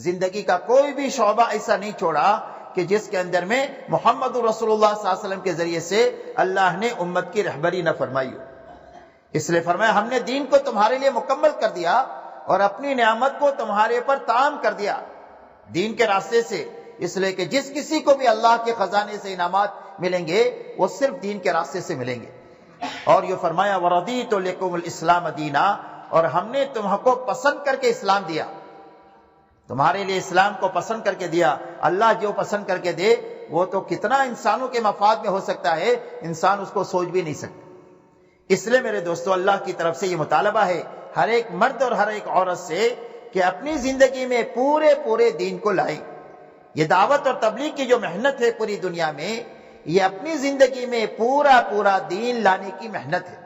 زندگی کا کوئی بھی شعبہ ایسا نہیں چھوڑا کہ جس کے اندر میں محمد رسول اللہ صلی اللہ علیہ وسلم کے ذریعے سے اللہ نے امت کی رہبری نہ فرمائی ہو۔ اس لیے فرمایا ہم نے دین کو تمہارے لیے مکمل کر دیا اور اپنی نعمت کو تمہارے پر تام کر دیا دین کے راستے سے، اس لیے کہ جس کسی کو بھی اللہ کے خزانے سے انعامات ملیں گے وہ صرف دین کے راستے سے ملیں گے۔ اور یہ فرمایا وَرَضِيتُ لَكُمُ الْإِسْلَامَ دِينًا، اور ہم نے تم کو پسند کر کے اسلام دیا، تمہارے لیے اسلام کو پسند کر کے دیا۔ اللہ جو پسند کر کے دے وہ تو کتنا انسانوں کے مفاد میں ہو سکتا ہے، انسان اس کو سوچ بھی نہیں سکتا۔ اس لیے میرے دوستو اللہ کی طرف سے یہ مطالبہ ہے ہر ایک مرد اور ہر ایک عورت سے کہ اپنی زندگی میں پورے دین کو لائیں۔ یہ دعوت اور تبلیغ کی جو محنت ہے پوری دنیا میں، یہ اپنی زندگی میں پورا دین لانے کی محنت ہے۔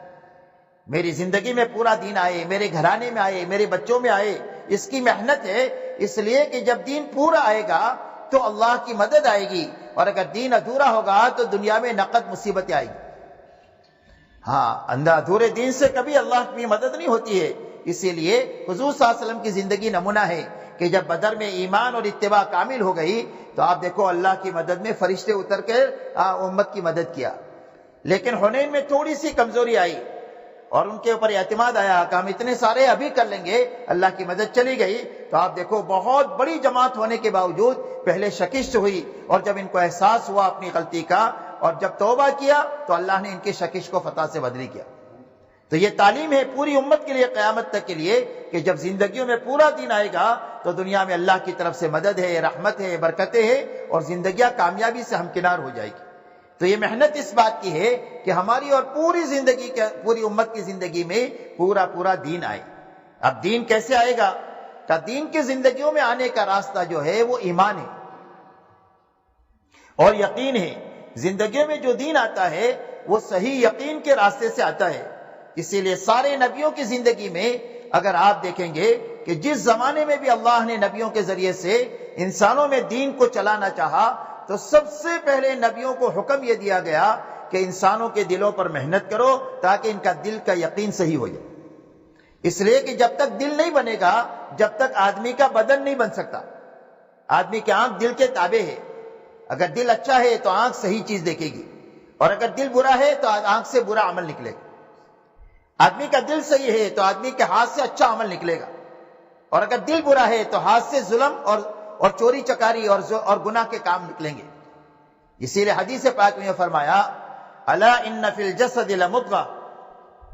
میری زندگی میں پورا دین آئے، میرے گھرانے میں آئے، میرے بچوں میں آئے، اس کی محنت ہے۔ اس لیے کہ جب دین پورا آئے گا تو اللہ کی مدد آئے گی، اور اگر دین ادھورا ہوگا تو دنیا میں نقد مصیبتیں آئیں گی۔ ہاں، ادھورے دین سے کبھی اللہ کی مدد نہیں ہوتی ہے۔ اسی لیے حضور صلی اللہ علیہ وسلم کی زندگی نمونہ ہے کہ جب بدر میں ایمان اور اتباع کامل ہو گئی تو آپ دیکھو اللہ کی مدد میں فرشتے اتر کر امت کی مدد کیا۔ لیکن حنین میں تھوڑی سی کمزوری آئی اور ان کے اوپر اعتماد آیا کہ ہم اتنے سارے ابھی کر لیں گے، اللہ کی مدد چلی گئی تو آپ دیکھو بہت بڑی جماعت ہونے کے باوجود پہلے شکست ہوئی، اور جب ان کو احساس ہوا اپنی غلطی کا اور جب توبہ کیا تو اللہ نے ان کی شکست کو فتح سے بدلی کیا۔ تو یہ تعلیم ہے پوری امت کے لیے قیامت تک کے لیے کہ جب زندگیوں میں پورا دین آئے گا تو دنیا میں اللہ کی طرف سے مدد ہے، رحمت ہے، برکتیں ہیں، اور زندگیاں کامیابی سے ہمکنار ہو جائے گی۔ تو یہ محنت اس بات کی ہے کہ ہماری اور پوری امت کی زندگی میں پورا دین آئے۔ اب دین کیسے آئے گا؟ کہ دین کی زندگیوں میں آنے کا راستہ جو ہے وہ ایمان ہے اور یقین ہے۔ زندگیوں میں جو دین آتا ہے وہ صحیح یقین کے راستے سے آتا ہے۔ اسی لیے سارے نبیوں کی زندگی میں اگر آپ دیکھیں گے کہ جس زمانے میں بھی اللہ نے نبیوں کے ذریعے سے انسانوں میں دین کو چلانا چاہا تو سب سے پہلے نبیوں کو حکم یہ دیا گیا کہ انسانوں کے دلوں پر محنت کرو تاکہ ان کا دل کا یقین صحیح ہو جائے۔ اس لیے کہ جب تک دل نہیں بنے گا، جب تک آدمی کا بدن نہیں بن سکتا۔ آدمی کی آنکھ دل کے تابع ہے، اگر دل اچھا ہے تو آنکھ صحیح چیز دیکھے گی، اور اگر دل برا ہے تو آنکھ سے برا عمل نکلے گا۔ آدمی کا دل صحیح ہے تو آدمی کے ہاتھ سے اچھا عمل نکلے گا، اور اگر دل برا ہے تو ہاتھ سے ظلم اور چوری چکاری اور گناہ کے کام نکلیں گے۔ اسی لیے حدیث پاک میں فرمایا الا ان فی الجسد لمضغہ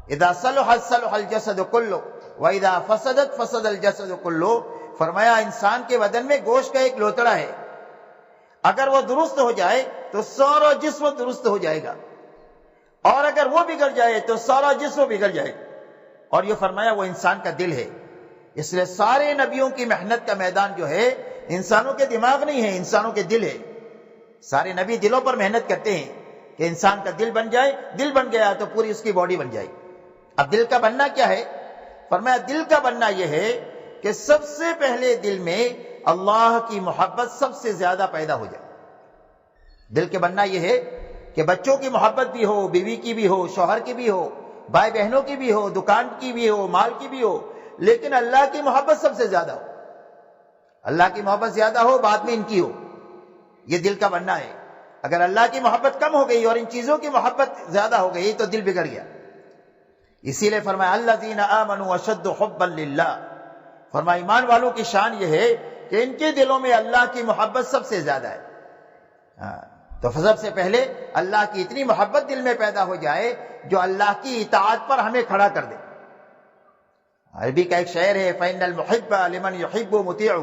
اذا صلحت صلح الجسد کلہ واذا فسدت فسد الجسد کلہ۔ فرمایا انسان کے بدن میں گوشت کا ایک لوتڑا ہے، اگر وہ درست ہو جائے تو سارا جسم درست ہو جائے گا، اور اگر وہ بگڑ جائے تو سارا جسم بگڑ جائے گا۔ اور یہ فرمایا وہ انسان کا دل ہے۔ اس لیے سارے نبیوں کی محنت کا میدان جو ہے انسانوں کے دماغ نہیں ہے، انسانوں کے دل ہے۔ سارے نبی دلوں پر محنت کرتے ہیں کہ انسان کا دل بن جائے، دل بن گیا تو پوری اس کی باڈی بن جائے۔ اب دل کا بننا کیا ہے؟ فرمایا دل کا بننا یہ ہے کہ سب سے پہلے دل میں اللہ کی محبت سب سے زیادہ پیدا ہو جائے۔ دل کے بننا یہ ہے کہ بچوں کی محبت بھی ہو، بیوی کی بھی ہو، شوہر کی بھی ہو، بھائی بہنوں کی بھی ہو، دکان کی بھی ہو، مال کی بھی ہو، لیکن اللہ کی محبت سب سے زیادہ ہو۔ اللہ کی محبت زیادہ ہو، بعد میں ان کی ہو۔ یہ دل کا بننا ہے۔ اگر اللہ کی محبت کم ہو گئی اور ان چیزوں کی محبت زیادہ ہو گئی تو دل بگڑ گیا۔ اسی لیے فرمایا الذین آمنوا اشد حبا للہ۔ فرمایا ایمان والوں کی شان یہ ہے کہ ان کے دلوں میں اللہ کی محبت سب سے زیادہ ہے۔ تو سب سے پہلے اللہ کی اتنی محبت دل میں پیدا ہو جائے جو اللہ کی اطاعت پر ہمیں کھڑا کر دے۔ عربی کا ایک شعر ہے فَإِنَّ الْمُحِبَّ لِمَنْ يُحِبُّ مُطِيعُ۔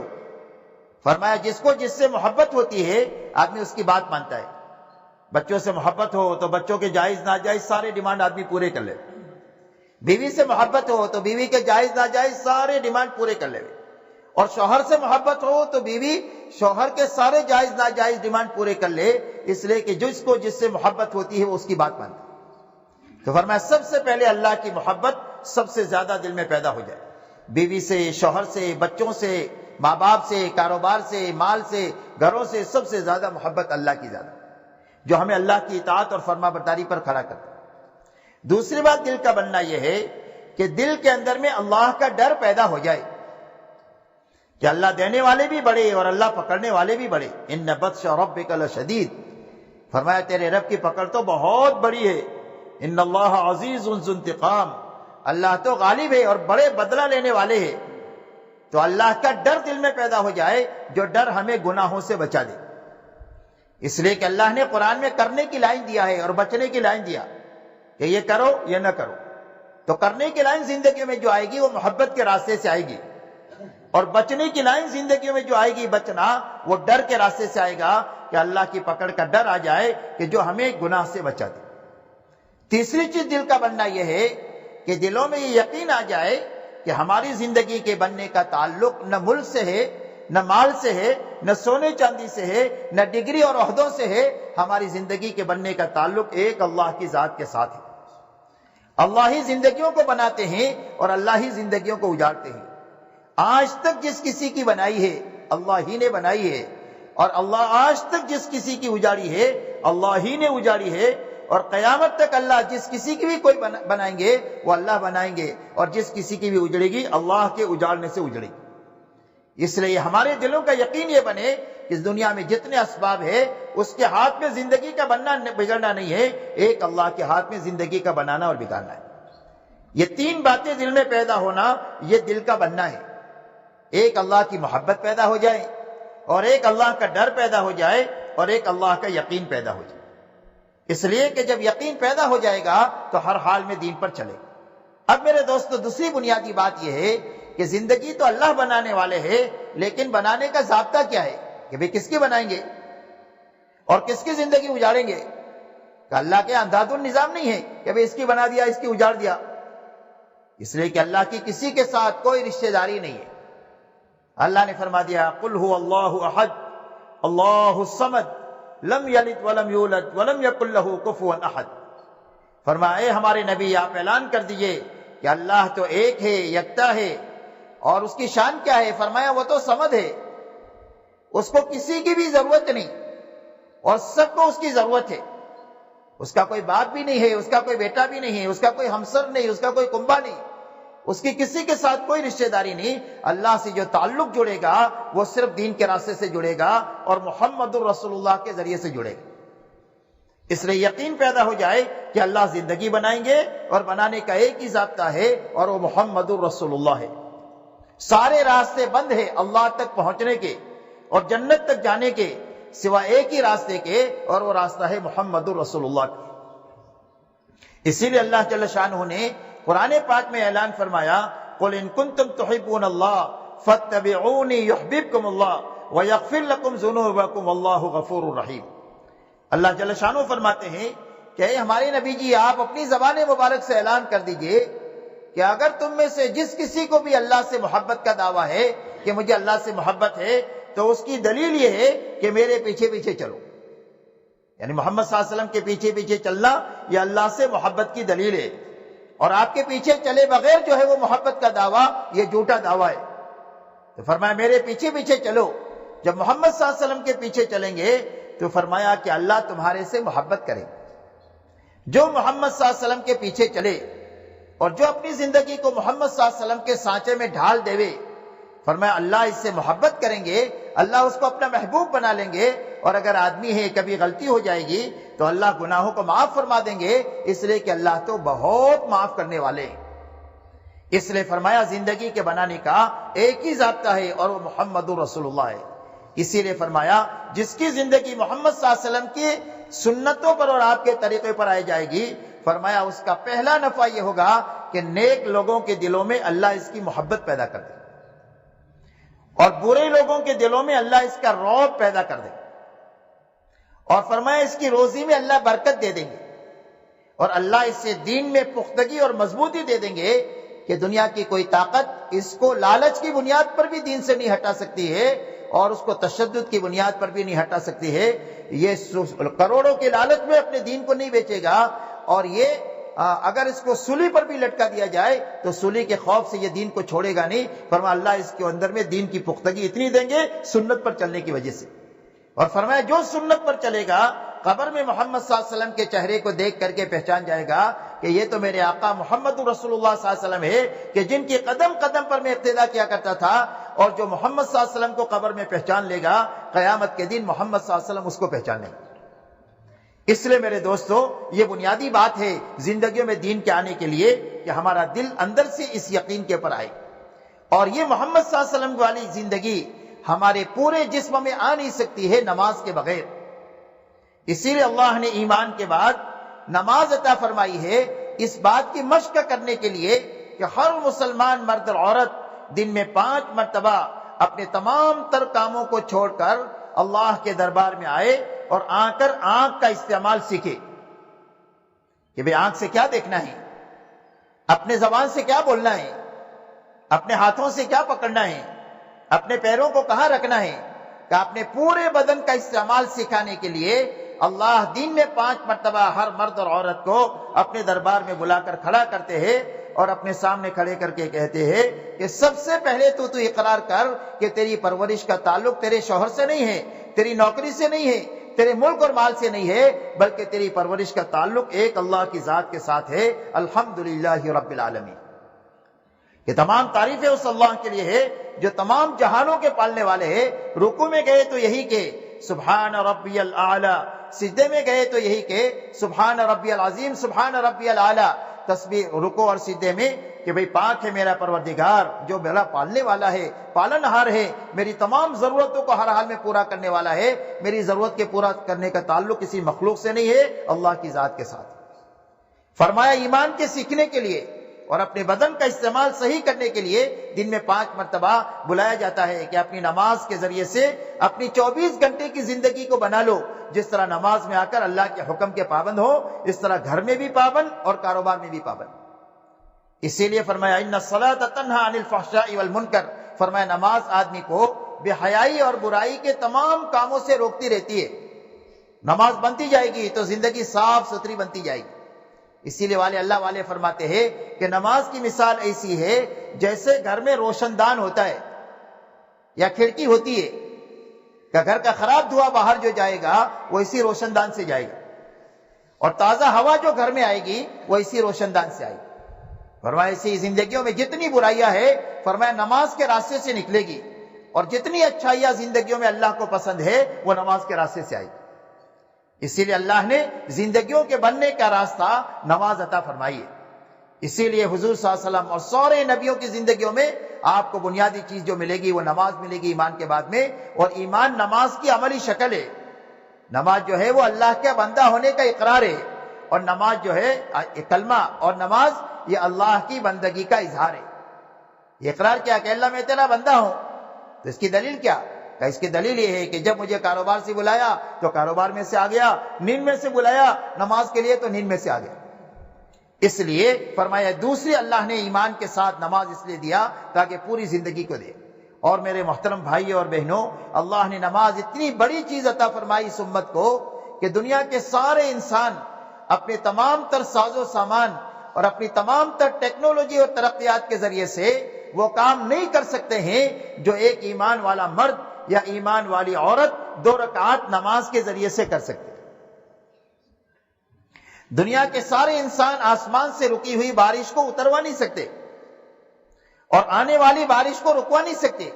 فرمایا جس کو جس سے محبت ہوتی ہے آدمی اس کی بات مانتا ہے۔ بچوں سے محبت ہو تو بچوں کے جائز ناجائز سارے ڈیمانڈ آدمی پورے کر لے۔ بیوی سے محبت ہو تو بیوی کے جائز ناجائز سارے ڈیمانڈ پورے کر لے، اور شوہر سے محبت ہو تو بیوی شوہر کے سارے جائز ناجائز ڈیمانڈ پورے کر لے، اس لیے کہ جس کو جس سے محبت ہوتی ہے وہ اس کی بات مانتا ہے۔ تو فرمایا سب سے پہلے اللہ کی محبت سب سے زیادہ دل میں پیدا ہو جائے۔ بیوی سے، شوہر سے، بچوں سے، ماں باپ سے، کاروبار سے، مال سے، گھروں سے سب سے زیادہ محبت اللہ کی زیادہ، جو ہمیں اللہ کی اطاعت اور فرما برداری پر کھڑا کرتا ہے۔ دوسری بات دل کا بننا یہ ہے کہ دل کے اندر میں اللہ کا ڈر پیدا ہو جائے کہ اللہ دینے والے بھی بڑے اور اللہ پکڑنے والے بھی بڑے. ان بطش ربک لشدید، فرمایا تیرے رب کی پکڑ تو بہت بڑی ہے. ان اللہ عزیز ذو انتقام، اللہ تو غالب ہے اور بڑے بدلہ لینے والے ہیں. تو اللہ کا ڈر دل میں پیدا ہو جائے، جو ڈر ہمیں گناہوں سے بچا دے. اس لیے کہ اللہ نے قرآن میں کرنے کی لائن دیا ہے اور بچنے کی لائن دیا کہ یہ کرو یہ نہ کرو. تو کرنے کی لائن زندگی میں جو آئے گی وہ محبت کے راستے سے آئے گی، اور بچنے کی لائن زندگی میں جو آئے گی بچنا وہ ڈر کے راستے سے آئے گا کہ اللہ کی پکڑ کا ڈر آ جائے کہ جو ہمیں گناہ سے بچا دے. تیسری چیز دل کا بننا یہ ہے کہ دلوں میں یہ یقین آ جائے کہ ہماری زندگی کے بننے کا تعلق نہ ملک سے ہے، نہ مال سے ہے، نہ سونے چاندی سے ہے، نہ ڈگری اور عہدوں سے ہے. ہماری زندگی کے بننے کا تعلق ایک اللہ کی ذات کے ساتھ ہے. اللہ ہی زندگیوں کو بناتے ہیں اور اللہ ہی زندگیوں کو اجاڑتے ہیں. آج تک جس کسی کی بنائی ہے اللہ ہی نے بنائی ہے، اور اللہ آج تک جس کسی کی اجاڑی ہے اللہ ہی نے اجاڑی ہے، اور قیامت تک اللہ جس کسی کی بھی کوئی بنائیں گے وہ اللہ بنائیں گے، اور جس کسی کی بھی اجڑے گی اللہ کے اجاڑنے سے اجڑے گی. اس لیے ہمارے دلوں کا یقین یہ بنے کہ اس دنیا میں جتنے اسباب ہے اس کے ہاتھ میں زندگی کا بننا بگڑنا نہیں ہے، ایک اللہ کے ہاتھ میں زندگی کا بنانا اور بگاڑنا ہے. یہ تین باتیں دل میں پیدا ہونا یہ دل کا بننا ہے. ایک اللہ کی محبت پیدا ہو جائے، اور ایک اللہ کا ڈر پیدا ہو جائے، اور ایک اللہ کا یقین پیدا ہو جائے. اس لیے کہ جب یقین پیدا ہو جائے گا تو ہر حال میں دین پر چلے. اب میرے دوستو دوسری بنیادی بات یہ ہے کہ زندگی تو اللہ بنانے والے ہیں، لیکن بنانے کا ضابطہ کیا ہے کہ بھئی کس کی بنائیں گے اور کس کی زندگی اجاڑیں گے؟ کہ اللہ کے انداز النظام نہیں ہے کہ بھئی اس کی بنا دیا اس کی اجاڑ دیا. اس لیے کہ اللہ کی کسی کے ساتھ کوئی رشتہ داری نہیں ہے. اللہ نے فرما دیا قل هو اللہ احد اللہ الصمد لم یلد ولم یولد ولم یکن له کفوا احد. فرمائے ہمارے نبی آپ اعلان کر دیجئے کہ اللہ تو ایک ہے، یکتا ہے، اور اس کی شان کیا ہے؟ فرمایا وہ تو صمد ہے، اس کو کسی کی بھی ضرورت نہیں اور سب کو اس کی ضرورت ہے. اس کا کوئی باپ بھی نہیں ہے، اس کا کوئی بیٹا بھی نہیں ہے، اس کا کوئی ہمسر نہیں، اس کا کوئی کنبا نہیں، اس کی کسی کے ساتھ کوئی رشتہ داری نہیں. اللہ سے جو تعلق جڑے گا وہ صرف دین کے راستے سے جڑے گا اور محمد الرسول اللہ کے ذریعے سے جڑے گا. اس لیے یقین پیدا ہو جائے کہ اللہ زندگی بنائیں گے اور بنانے کا ایک ہی ضابطہ ہے اور وہ محمد الرسول اللہ ہے. سارے راستے بند ہیں اللہ تک پہنچنے کے اور جنت تک جانے کے سوا ایک ہی راستے کے، اور وہ راستہ ہے محمد الرسول اللہ کا. اسی لیے اللہ جل شانہ نے قرآن پاک میں اعلان فرمایا قل ان کنتم تحبون اللہ فاتبعونی یحببکم اللہ ویغفر لکم ذنوبکم واللہ غفور رحیم. اللہ جل شانہ فرماتے ہیں کہ اے ہمارے نبی جی آپ اپنی زبان مبارک سے اعلان کر دیجئے کہ اگر تم میں سے جس کسی کو بھی اللہ سے محبت کا دعویٰ ہے کہ مجھے اللہ سے محبت ہے تو اس کی دلیل یہ ہے کہ میرے پیچھے پیچھے چلو. یعنی محمد صلی اللہ علیہ وسلم کے پیچھے پیچھے چلنا یہ اللہ سے محبت کی دلیل ہے، اور آپ کے پیچھے چلے بغیر جو ہے وہ محبت کا دعویٰ یہ جھوٹا دعویٰ ہے. تو فرمایا میرے پیچھے پیچھے چلو. جب محمد صلی اللہ علیہ وسلم کے پیچھے چلیں گے تو فرمایا کہ اللہ تمہارے سے محبت کرے. جو محمد صلی اللہ علیہ وسلم کے پیچھے چلے اور جو اپنی زندگی کو محمد صلی اللہ علیہ وسلم کے سانچے میں ڈھال دے، فرمایا اللہ اس سے محبت کریں گے، اللہ اس کو اپنا محبوب بنا لیں گے. اور اگر آدمی ہے کبھی غلطی ہو جائے گی تو اللہ گناہوں کو معاف فرما دیں گے، اس لیے کہ اللہ تو بہت معاف کرنے والے ہیں. اس لیے فرمایا زندگی کے بنانے کا ایک ہی ضابطہ ہے اور وہ محمد رسول اللہ ہے. اسی لیے فرمایا جس کی زندگی محمد صلی اللہ علیہ وسلم کی سنتوں پر اور آپ کے طریقے پر آئی جائے گی، فرمایا اس کا پہلا نفع یہ ہوگا کہ نیک لوگوں کے دلوں میں اللہ اس کی محبت پیدا کر دے، اور برے لوگوں کے دلوں میں اللہ اس کا رعب پیدا کر دے. اور فرمایا اس کی روزی میں اللہ برکت دے دیں گے، اور اللہ اس سے دین میں پختگی اور مضبوطی دے دیں گے کہ دنیا کی کوئی طاقت اس کو لالچ کی بنیاد پر بھی دین سے نہیں ہٹا سکتی ہے اور اس کو تشدد کی بنیاد پر بھی نہیں ہٹا سکتی ہے. یہ کروڑوں کے لالچ میں اپنے دین کو نہیں بیچے گا، اور یہ اگر اس کو سولی پر بھی لٹکا دیا جائے تو سولی کے خوف سے یہ دین کو چھوڑے گا نہیں. فرمایا اللہ اس کے اندر میں دین کی پختگی اتنی دیں گے سنت پر چلنے کی وجہ سے. اور فرمایا جو سنت پر چلے گا قبر میں محمد صلی اللہ علیہ وسلم کے چہرے کو دیکھ کر کے پہچان جائے گا کہ یہ تو میرے آقا محمد رسول اللہ صلی اللہ علیہ وسلم ہے کہ جن کی قدم قدم پر میں اقتدا کیا کرتا تھا، اور جو محمد صلی اللہ علیہ وسلم کو قبر میں پہچان لے گا، قیامت کے دن محمد صلی اللہ علیہ وسلم اس کو پہچان لیں گے۔ اس لیے میرے دوستو، یہ بنیادی بات ہے زندگیوں میں دین کے آنے کے لیے کہ ہمارا دل اندر سے اس یقین کے پر آئے، اور یہ محمد صلی اللہ علیہ وسلم والی زندگی ہمارے پورے جسم میں آ نہیں سکتی ہے نماز کے بغیر۔ اسی لیے اللہ نے ایمان کے بعد نماز عطا فرمائی ہے اس بات کی مشق کرنے کے لیے کہ ہر مسلمان مرد اور عورت دن میں 5 مرتبہ اپنے تمام تر کاموں کو چھوڑ کر اللہ کے دربار میں آئے اور آ کر آنکھ کا استعمال سیکھے کہ بھئی آنکھ سے کیا دیکھنا ہے، اپنے زبان سے کیا بولنا ہے، اپنے ہاتھوں سے کیا پکڑنا ہے، اپنے پیروں کو کہاں رکھنا ہے، کہ اپنے پورے بدن کا استعمال سکھانے کے لیے اللہ دن میں 5 مرتبہ ہر مرد اور عورت کو اپنے دربار میں بلا کر کھڑا کرتے ہیں اور اپنے سامنے کھڑے کر کے کہتے ہیں کہ سب سے پہلے تو اقرار کر کہ تیری پرورش کا تعلق تیرے شوہر سے نہیں ہے، تیری نوکری سے نہیں ہے، تیرے ملک اور مال سے نہیں ہے، بلکہ تیری پرورش کا تعلق ایک اللہ کی ذات کے ساتھ ہے۔ الحمدللہ رب العالمین، کہ تمام تعریفیں اس اللہ کے لیے ہے جو تمام جہانوں کے پالنے والے ہیں۔ رکوع میں گئے تو یہی کہ سبحان ربی الاعلی، سجدے میں گئے تو یہی کہ سبحان ربی العظیم، سبحان ربی الاعلی۔ تسبیح رکوع اور سجدے میں کہ بھئی پاک ہے میرا پروردگار جو میرا پالنے والا ہے، پالنہار ہے، میری تمام ضرورتوں کو ہر حال میں پورا کرنے والا ہے، میری ضرورت کے پورا کرنے کا تعلق کسی مخلوق سے نہیں ہے، اللہ کی ذات کے ساتھ۔ فرمایا ایمان کے سیکھنے کے لیے اور اپنے بدن کا استعمال صحیح کرنے کے لیے دن میں 5 مرتبہ بلایا جاتا ہے کہ اپنی نماز کے ذریعے سے اپنی 24 گھنٹے کی زندگی کو بنا لو، جس طرح نماز میں آ کر اللہ کے حکم کے پابند ہو، اس طرح گھر میں بھی پابند اور کاروبار میں بھی پابند۔ اسی لیے فرمایا ان الصلاۃ تنہی عن الفحشاء والمنکر، فرمایا نماز آدمی کو بے حیائی اور برائی کے تمام کاموں سے روکتی رہتی ہے۔ نماز بنتی جائے گی تو زندگی صاف ستھری بنتی جائے گی۔ اسی لیے اللہ والے فرماتے ہیں کہ نماز کی مثال ایسی ہے جیسے گھر میں روشن دان ہوتا ہے یا کھڑکی ہوتی ہے، کہ گھر کا خراب دھواں باہر جو جائے گا وہ اسی روشن دان سے جائے گا، اور تازہ ہوا جو گھر میں آئے گی وہ اسی روشن دان سے آئے گی۔ فرمایا اسی زندگیوں میں جتنی برائیاں ہے، فرمایا نماز کے راستے سے نکلے گی، اور جتنی اچھائیاں زندگیوں میں اللہ کو پسند ہے وہ نماز کے راستے سے آئے گی۔ اسی لیے اللہ نے زندگیوں کے بننے کا راستہ نماز عطا فرمائی ہے۔ اسی لیے حضور صلی اللہ علیہ وسلم اور سارے نبیوں کی زندگیوں میں آپ کو بنیادی چیز جو ملے گی وہ نماز ملے گی ایمان کے بعد میں، اور ایمان نماز کی عملی شکل ہے۔ نماز جو ہے وہ اللہ کے بندہ ہونے کا اقرار ہے، اور نماز جو ہے کلمہ اور نماز یہ اللہ کی بندگی کا اظہار ہے۔ یہ اقرار کیا کہ اللہ میں تیرا بندہ ہوں، تو اس کی دلیل کیا؟ کہ اس کی دلیل یہ ہے کہ جب مجھے کاروبار سے بلایا تو کاروبار میں سے آ گیا، نیند میں سے بلایا نماز کے لیے تو نیند میں سے آ گیا۔ اس لیے فرمایا دوسری اللہ نے ایمان کے ساتھ نماز اس لیے دیا تاکہ پوری زندگی کو دے۔ اور میرے محترم بھائی اور بہنوں، اللہ نے نماز اتنی بڑی چیز عطا فرمائی اس امت کو کہ دنیا کے سارے انسان اپنے تمام تر ساز و سامان اور اپنی تمام تر ٹیکنالوجی اور ترقیات کے ذریعے سے وہ کام نہیں کر سکتے ہیں جو ایک ایمان والا مرد یا ایمان والی عورت 2 رکعات نماز کے ذریعے سے کر سکتے۔ دنیا کے سارے انسان آسمان سے رکی ہوئی بارش کو اتروا نہیں سکتے اور آنے والی بارش کو رکوا نہیں سکتے۔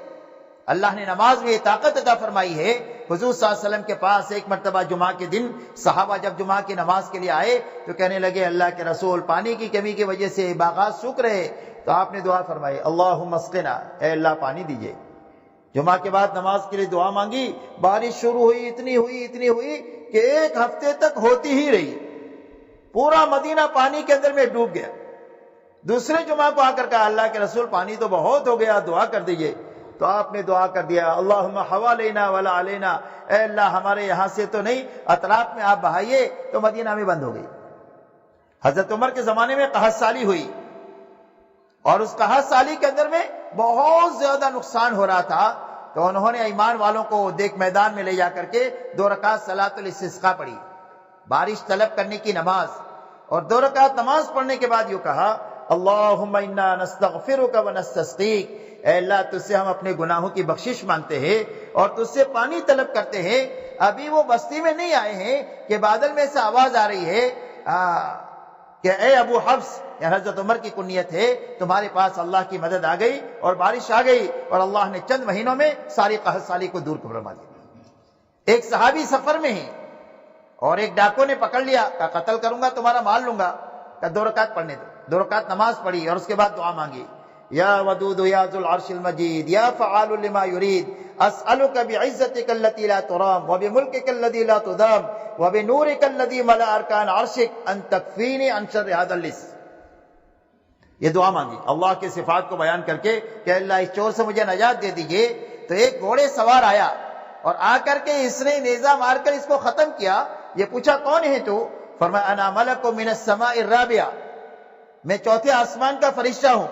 اللہ نے نماز میں یہ طاقت عطا فرمائی ہے۔ حضور صلی اللہ علیہ وسلم کے پاس ایک مرتبہ جمعہ کے دن صحابہ جب جمعہ کی نماز کے لیے آئے تو کہنے لگے اللہ کے رسول پانی کی کمی کی وجہ سے باغات سوکھ رہے، تو آپ نے دعا فرمائی اللہم اسقنا، اے اللہ پانی دیجئے۔ جمعہ کے بعد نماز کے لیے دعا مانگی، بارش شروع ہوئی، اتنی ہوئی کہ 1 ہفتے تک ہوتی ہی رہی، پورا مدینہ پانی کے اندر میں ڈوب گیا۔ دوسرے جمعہ کو آ کر کہا اللہ کے رسول پانی تو بہت ہو گیا، دعا کر دیجئے۔ تو آپ نے دعا کر دیا اللہم حوالینا ولا علینا، اے اللہ ہمارے یہاں سے تو نہیں، اطراف میں آپ بہائیے، تو مدینہ میں بند ہو گئی۔ حضرت عمر کے زمانے میں قحط سالی ہوئی، اور اس قحط سالی کے اندر میں بہت زیادہ نقصان ہو رہا تھا، تو انہوں نے ایمان والوں کو دیکھ میدان میں لے جا کر کے 2 رکعت صلاۃ الاستسقاء پڑھی، بارش طلب کرنے کی نماز، اور 2 رکعت نماز پڑھنے کے بعد یہ کہا اللہم انا نستغفرک ونستسقیک، اے اللہ تجھ سے ہم اپنے گناہوں کی بخشش مانگتے ہیں اور تجھ سے پانی طلب کرتے ہیں۔ ابھی وہ بستی میں نہیں آئے ہیں کہ بادل میں سے آواز آ رہی ہے کہ اے ابو حفص، یا حضرت عمر کی کنیت ہے، تمہارے پاس اللہ کی مدد آ گئی اور بارش آ گئی اور اللہ نے چند مہینوں میں ساری قحط سالی کو دور فرما دیا۔ ایک صحابی سفر میں ہیں اور ایک ڈاکو نے پکڑ لیا، کہا قتل کروں گا، تمہارا مال لوں گا، کہا 2 رکعت پڑھنے دو۔ 2 رکعت نماز پڑھی اور اس کے بعد دعا مانگی، یا ودود یا ذو العرش المجید یا فعال لما یرید اسألک بعزتک التي لا ترام وبملکک الذی لا تدام وبنورک الذی ملأ ارکان عرشک ان تکفینی عن شر هذا اللص۔ یہ دعا مانگی اللہ کے صفات کو بیان کر کے کہ اللہ اس چور سے مجھے نجات دے دیجئے۔ تو ایک گھوڑے سوار آیا اور آ کر کے اس نے نیزہ مار کر اس کو ختم کیا۔ یہ پوچھا کون ہے تو؟ فرمایا انا ملک من السماء الرابعہ، میں 4تھے آسمان کا فرشتہ ہوں۔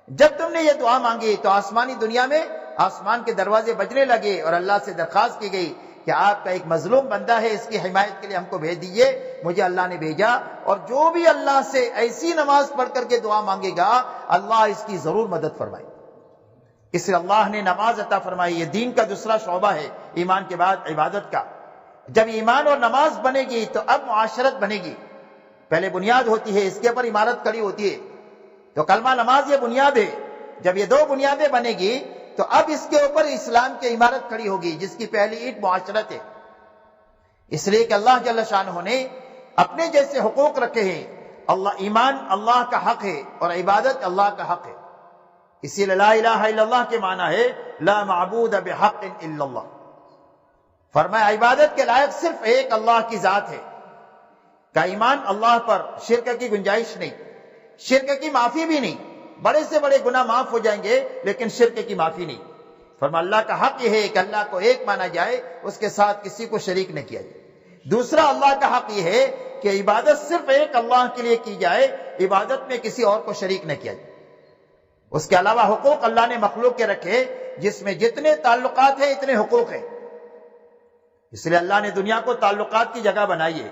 جب تم نے یہ دعا مانگی تو آسمانی دنیا میں آسمان کے دروازے بجنے لگے اور اللہ سے درخواست کی گئی کہ آپ کا ایک مظلوم بندہ ہے، اس کی حمایت کے لیے ہم کو بھیج دیجئے۔ مجھے اللہ نے بھیجا، اور جو بھی اللہ سے ایسی نماز پڑھ کر کے دعا مانگے گا اللہ اس کی ضرور مدد فرمائے۔ اس لیے اللہ نے نماز عطا فرمائی۔ یہ دین کا دوسرا شعبہ ہے ایمان کے بعد عبادت کا۔ جب ایمان اور نماز بنے گی تو اب معاشرت بنے گی۔ پہلے بنیاد ہوتی ہے، اس کے اوپر عمارت کھڑی ہوتی ہے۔ تو کلمہ نماز یہ بنیاد ہے۔ جب یہ 2 بنیادیں بنے گی تو اب اس کے اوپر اسلام کی عمارت کھڑی ہوگی، جس کی پہلی اینٹ معاشرت ہے۔ اس لیے کہ اللہ جل شانہ نے اپنے جیسے حقوق رکھے ہیں۔ ایمان اللہ کا حق ہے اور عبادت اللہ کا حق ہے۔ اسی لیے لا الہ الا اللہ کے معنی ہے لا معبود بحق الا اللہ۔ فرمایا عبادت کے لائق صرف ایک اللہ کی ذات ہے۔ کا ایمان اللہ پر شرک کی گنجائش نہیں، شرک کی معافی بھی نہیں۔ بڑے سے بڑے گناہ معاف ہو جائیں گے لیکن شرک کی معافی نہیں۔ فرمایا اللہ کا حق یہ ہے کہ اللہ کو ایک مانا جائے، اس کے ساتھ کسی کو شریک نہ کیا جائے۔ دوسرا اللہ کا حق یہ ہے کہ عبادت صرف ایک اللہ کے لیے کی جائے، عبادت میں کسی اور کو شریک نہ کیا جائے۔ اس کے علاوہ حقوق اللہ نے مخلوق کے رکھے، جس میں جتنے تعلقات ہیں اتنے حقوق ہیں۔ اس لیے اللہ نے دنیا کو تعلقات کی جگہ بنائی ہے۔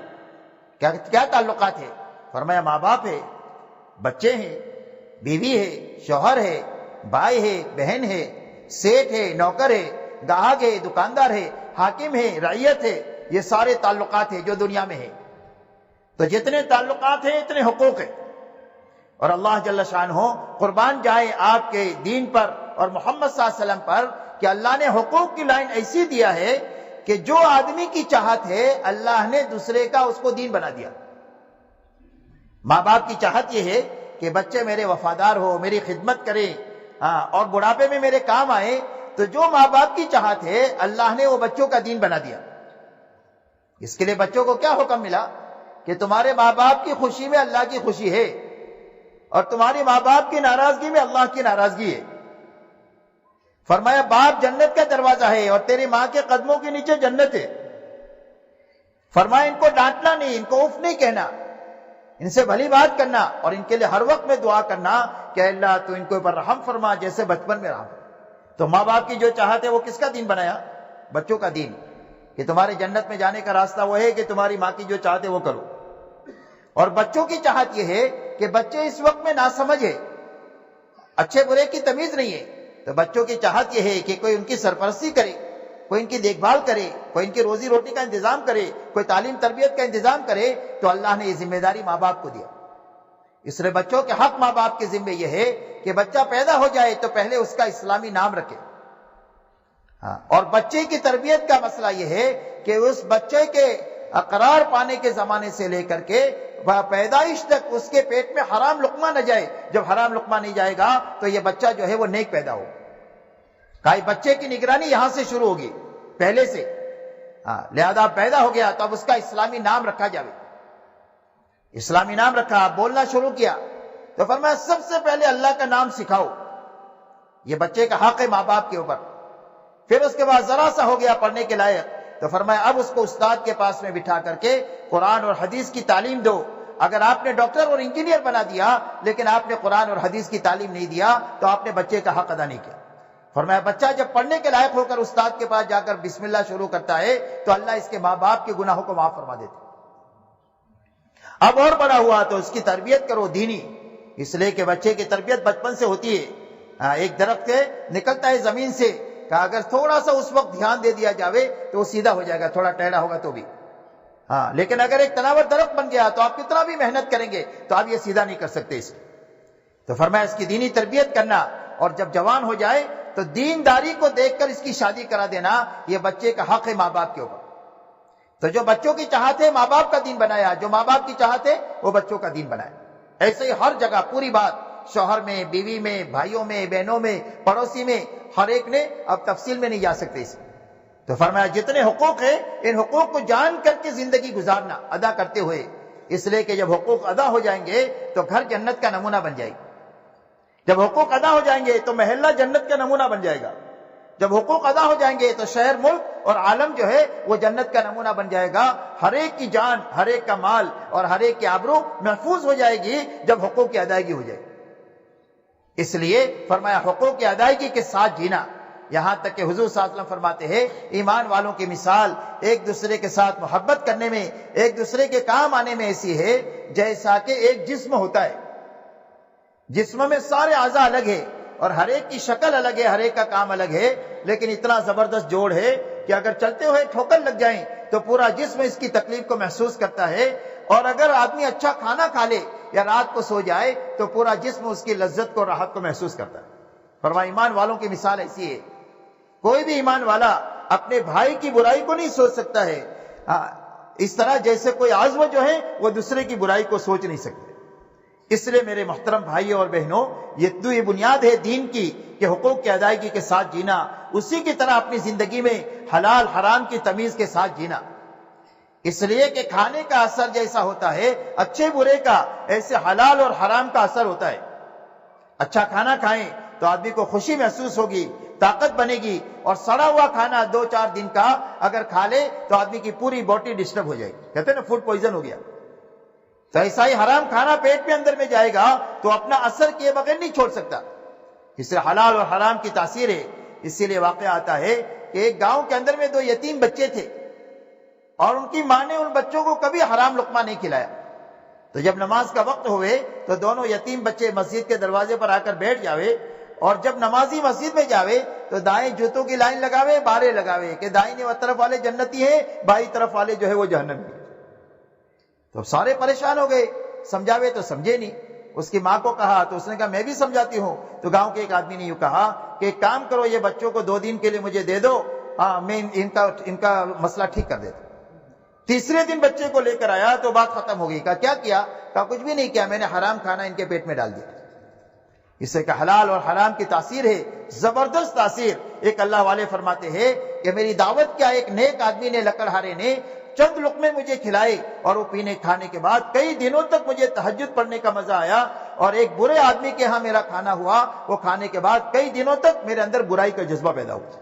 کیا تعلقات ہے؟ فرمایا ماں باپ ہے، بچے ہیں، بیوی ہے، شوہر ہے، بھائی ہے، بہن ہے، سیٹ ہے، نوکر ہے، گاہک ہے، دکاندار ہے، حاکم ہے، رعیت ہے۔ یہ سارے تعلقات ہیں جو دنیا میں ہیں۔ تو جتنے تعلقات ہیں اتنے حقوق ہیں۔ اور اللہ جل شانہ قربان جائے آپ کے دین پر اور محمد صلی اللہ علیہ وسلم پر کہ اللہ نے حقوق کی لائن ایسی دیا ہے کہ جو آدمی کی چاہت ہے اللہ نے دوسرے کا اس کو دین بنا دیا۔ ماں باپ کی چاہت یہ ہے کہ بچے میرے وفادار ہو، میری خدمت کرے، اور بڑھاپے میں میرے کام آئے۔ تو جو ماں باپ کی چاہت ہے اللہ نے وہ بچوں کا دین بنا دیا۔ اس کے لیے بچوں کو کیا حکم ملا کہ تمہارے ماں باپ کی خوشی میں اللہ کی خوشی ہے اور تمہاری ماں باپ کی ناراضگی میں اللہ کی ناراضگی ہے۔ فرمایا باپ جنت کا دروازہ ہے اور تیری ماں کے قدموں کے نیچے جنت ہے۔ فرمایا ان کو ڈانٹنا نہیں، ان کو اف نہیں کہنا، ان سے بھلی بات کرنا اور ان کے لیے ہر وقت میں دعا کرنا کہ اللہ تو ان کے اوپر رحم فرما جیسے بچپن میں رحم۔ تو ماں باپ کی جو چاہت ہے وہ کس کا دین بنایا؟ بچوں کا دین، کہ تمہارے جنت میں جانے کا راستہ وہ ہے کہ تمہاری ماں کی جو چاہت ہے وہ کرو۔ اور بچوں کی چاہت یہ ہے کہ بچے اس وقت میں ناسمجھ ہے، اچھے برے کی تمیز نہیں ہے۔ تو بچوں کی چاہت یہ ہے کہ کوئی ان کی سرپرستی کرے، کوئی ان کی دیکھ بھال کرے، کوئی ان کی روزی روٹی کا انتظام کرے، کوئی تعلیم تربیت کا انتظام کرے۔ تو اللہ نے یہ ذمہ داری ماں باپ کو دیا۔ اس لیے بچوں کے حق ماں باپ کے ذمہ یہ ہے کہ بچہ پیدا ہو جائے تو پہلے اس کا اسلامی نام رکھے۔ اور بچے کی تربیت کا مسئلہ یہ ہے کہ اس بچے کے قرار پانے کے زمانے سے لے کر کے پیدائش تک اس کے پیٹ میں حرام لقمہ نہ جائے۔ جب حرام لقمہ نہیں جائے گا تو یہ بچہ جو ہے وہ نیک پیدا ہو۔ کئی بچے کی نگرانی یہاں سے شروع ہوگی، پہلے سے۔ لہذا پیدا ہو گیا تو اب اس کا اسلامی نام رکھا جائے۔ اسلامی نام رکھا، بولنا شروع کیا تو فرمایا سب سے پہلے اللہ کا نام سکھاؤ۔ یہ بچے کا حق ہے ماں باپ کے اوپر۔ پھر اس کے بعد ذرا سا ہو گیا پڑھنے کے لائق تو فرمایا اب اس کو استاد کے پاس میں بٹھا کر کے قرآن اور حدیث کی تعلیم دو۔ اگر آپ نے ڈاکٹر اور انجینئر بنا دیا لیکن آپ نے قرآن اور حدیث کی تعلیم نہیں دیا تو آپ نے بچے کا حق ادا نہیں کیا۔ فرمایا بچہ جب پڑھنے کے لائق ہو کر استاد کے پاس جا کر بسم اللہ شروع کرتا ہے تو اللہ اس کے ماں باپ کے گناہوں کو معاف فرما دیتے۔ اب اور بڑا ہوا تو اس کی تربیت کرو دینی، اس لیے کہ بچے کی تربیت بچپن سے ہوتی ہے۔ ایک درخت نکلتا ہے زمین سے کہ اگر تھوڑا سا اس وقت دھیان دے دیا جاوے تو وہ سیدھا ہو جائے گا، تھوڑا ٹیڑھا ہوگا تو بھی۔ ہاں، لیکن اگر ایک تناور درخت بن گیا تو آپ کتنا بھی محنت کریں گے تو آپ یہ سیدھا نہیں کر سکتے اس کو. تو فرمایا اس کی دینی تربیت کرنا، اور جب جوان ہو جائے تو دینداری کو دیکھ کر اس کی شادی کرا دینا، یہ بچے کا حق ہے ماں باپ کے اوپر. تو جو بچوں کی چاہت ہے ماں باپ کا دین بنایا، جو ماں باپ کی چاہت ہے وہ بچوں کا دین بنایا. ایسے ہی ہر جگہ پوری بات، شوہر میں، بیوی میں، بھائیوں میں، بہنوں میں، پڑوسی میں، ہر ایک نے اب تفصیل میں نہیں جا سکتے اس میں. تو فرمایا جتنے حقوق ہیں ان حقوق کو جان کر کے زندگی گزارنا، ادا کرتے ہوئے، اس لیے کہ جب حقوق ادا ہو جائیں گے تو گھر جنت کا نمونہ بن جائے گا. جب حقوق ادا ہو جائیں گے تو محلہ جنت کا نمونہ بن جائے گا. جب حقوق ادا ہو جائیں گے تو شہر، ملک اور عالم جو ہے وہ جنت کا نمونہ بن جائے گا. ہر ایک کی جان، ہر ایک کا مال اور ہر ایک کی آبرو محفوظ ہو جائے گی جب حقوق کی ادائیگی ہو جائے گی. اس لیے فرمایا حقوق کی ادائیگی کے ساتھ جینا. یہاں تک کہ حضور صلی اللہ علیہ وسلم فرماتے ہیں ایمان والوں کی مثال ایک دوسرے کے ساتھ محبت کرنے میں، ایک دوسرے کے کام آنے میں ایسی ہے جیسا کہ ایک جسم ہوتا ہے. جسم میں سارے اعضاء الگ ہے اور ہر ایک کی شکل الگ ہے، ہر ایک کا کام الگ ہے، لیکن اتنا زبردست جوڑ ہے کہ اگر چلتے ہوئے ٹھوکر لگ جائیں تو پورا جسم اس کی تکلیف کو محسوس کرتا ہے. اور اگر آدمی اچھا کھانا کھا لے یا رات کو سو جائے تو پورا جسم اس کی لذت کو، راحت کو محسوس کرتا ہے. فرمایا ایمان والوں کی مثال ایسی ہے. کوئی بھی ایمان والا اپنے بھائی کی برائی کو نہیں سوچ سکتا ہے اس طرح جیسے کوئی عضو جو ہے وہ دوسرے کی برائی کو سوچ نہیں سکتے. اس لیے میرے محترم بھائیوں اور بہنوں، یہ بنیاد ہے دین کی کہ حقوق کی ادائیگی کے ساتھ جینا، اسی کی طرح اپنی زندگی میں حلال حرام کی تمیز کے ساتھ جینا. اس لیے کہ کھانے کا اثر جیسا ہوتا ہے اچھے برے کا، ایسے حلال اور حرام کا اثر ہوتا ہے. اچھا کھانا کھائیں تو آدمی کو خوشی محسوس ہوگی، طاقت بنے گی، اور سڑا ہوا کھانا 2-4 دن کا اگر کھا لے تو آدمی کی پوری باڈی ڈسٹرب ہو جائے گی. کہتے ہیں نا فوڈ پوائزن ہو گیا. تو ایسا ہی حرام کھانا پیٹ میں اندر میں جائے گا تو اپنا اثر کیے بغیر نہیں چھوڑ سکتا. اس سے حلال اور حرام کی تاثیر ہے. اسی لیے واقعہ آتا ہے کہ ایک گاؤں کے اندر میں 2 یتیم بچے تھے اور ان کی ماں نے ان بچوں کو کبھی حرام لقمہ نہیں کھلایا. تو جب نماز کا وقت ہوئے تو دونوں یتیم بچے مسجد کے دروازے پر آ کر بیٹھ جاوے، اور جب نمازی مسجد میں جاوے تو دائیں جوتوں کی لائن لگاوے، بارے لگاوے کہ دائیں طرف والے جنتی ہیں، بائیں طرف والے جو ہے وہ جہنمی. تو سارے پریشان ہو گئے، سمجھاوے تو سمجھے نہیں. اس کی ماں کو کہا تو اس نے کہا میں بھی سمجھاتی ہوں. تو گاؤں کے ایک آدمی نے یوں کہا کہ ایک کام کرو، یہ بچوں کو 2 دن کے لیے مجھے دے دو، ہاں میں ان کا مسئلہ ٹھیک کر دیتا. تیسرے دن بچے کو لے کر آیا تو بات ختم ہو گئی. کہا کیا کیا؟ کہا کچھ بھی نہیں کیا، میں نے حرام کھانا ان کے پیٹ میں ڈال دیا. اس سے کہ حلال اور حرام کی تاثیر ہے، زبردست تاثیر. ایک اللہ والے فرماتے ہیں کہ میری دعوت کیا ایک نیک آدمی نے، لکڑہارے نے چند لقمے مجھے کھلائے، اور وہ پینے کھانے کے بعد کئی دنوں تک مجھے تہجد پڑھنے کا مزہ آیا. اور ایک برے آدمی کے ہاں میرا کھانا ہوا، وہ کھانے کے بعد کئی دنوں تک میرے اندر برائی کا جذبہ پیدا ہوا.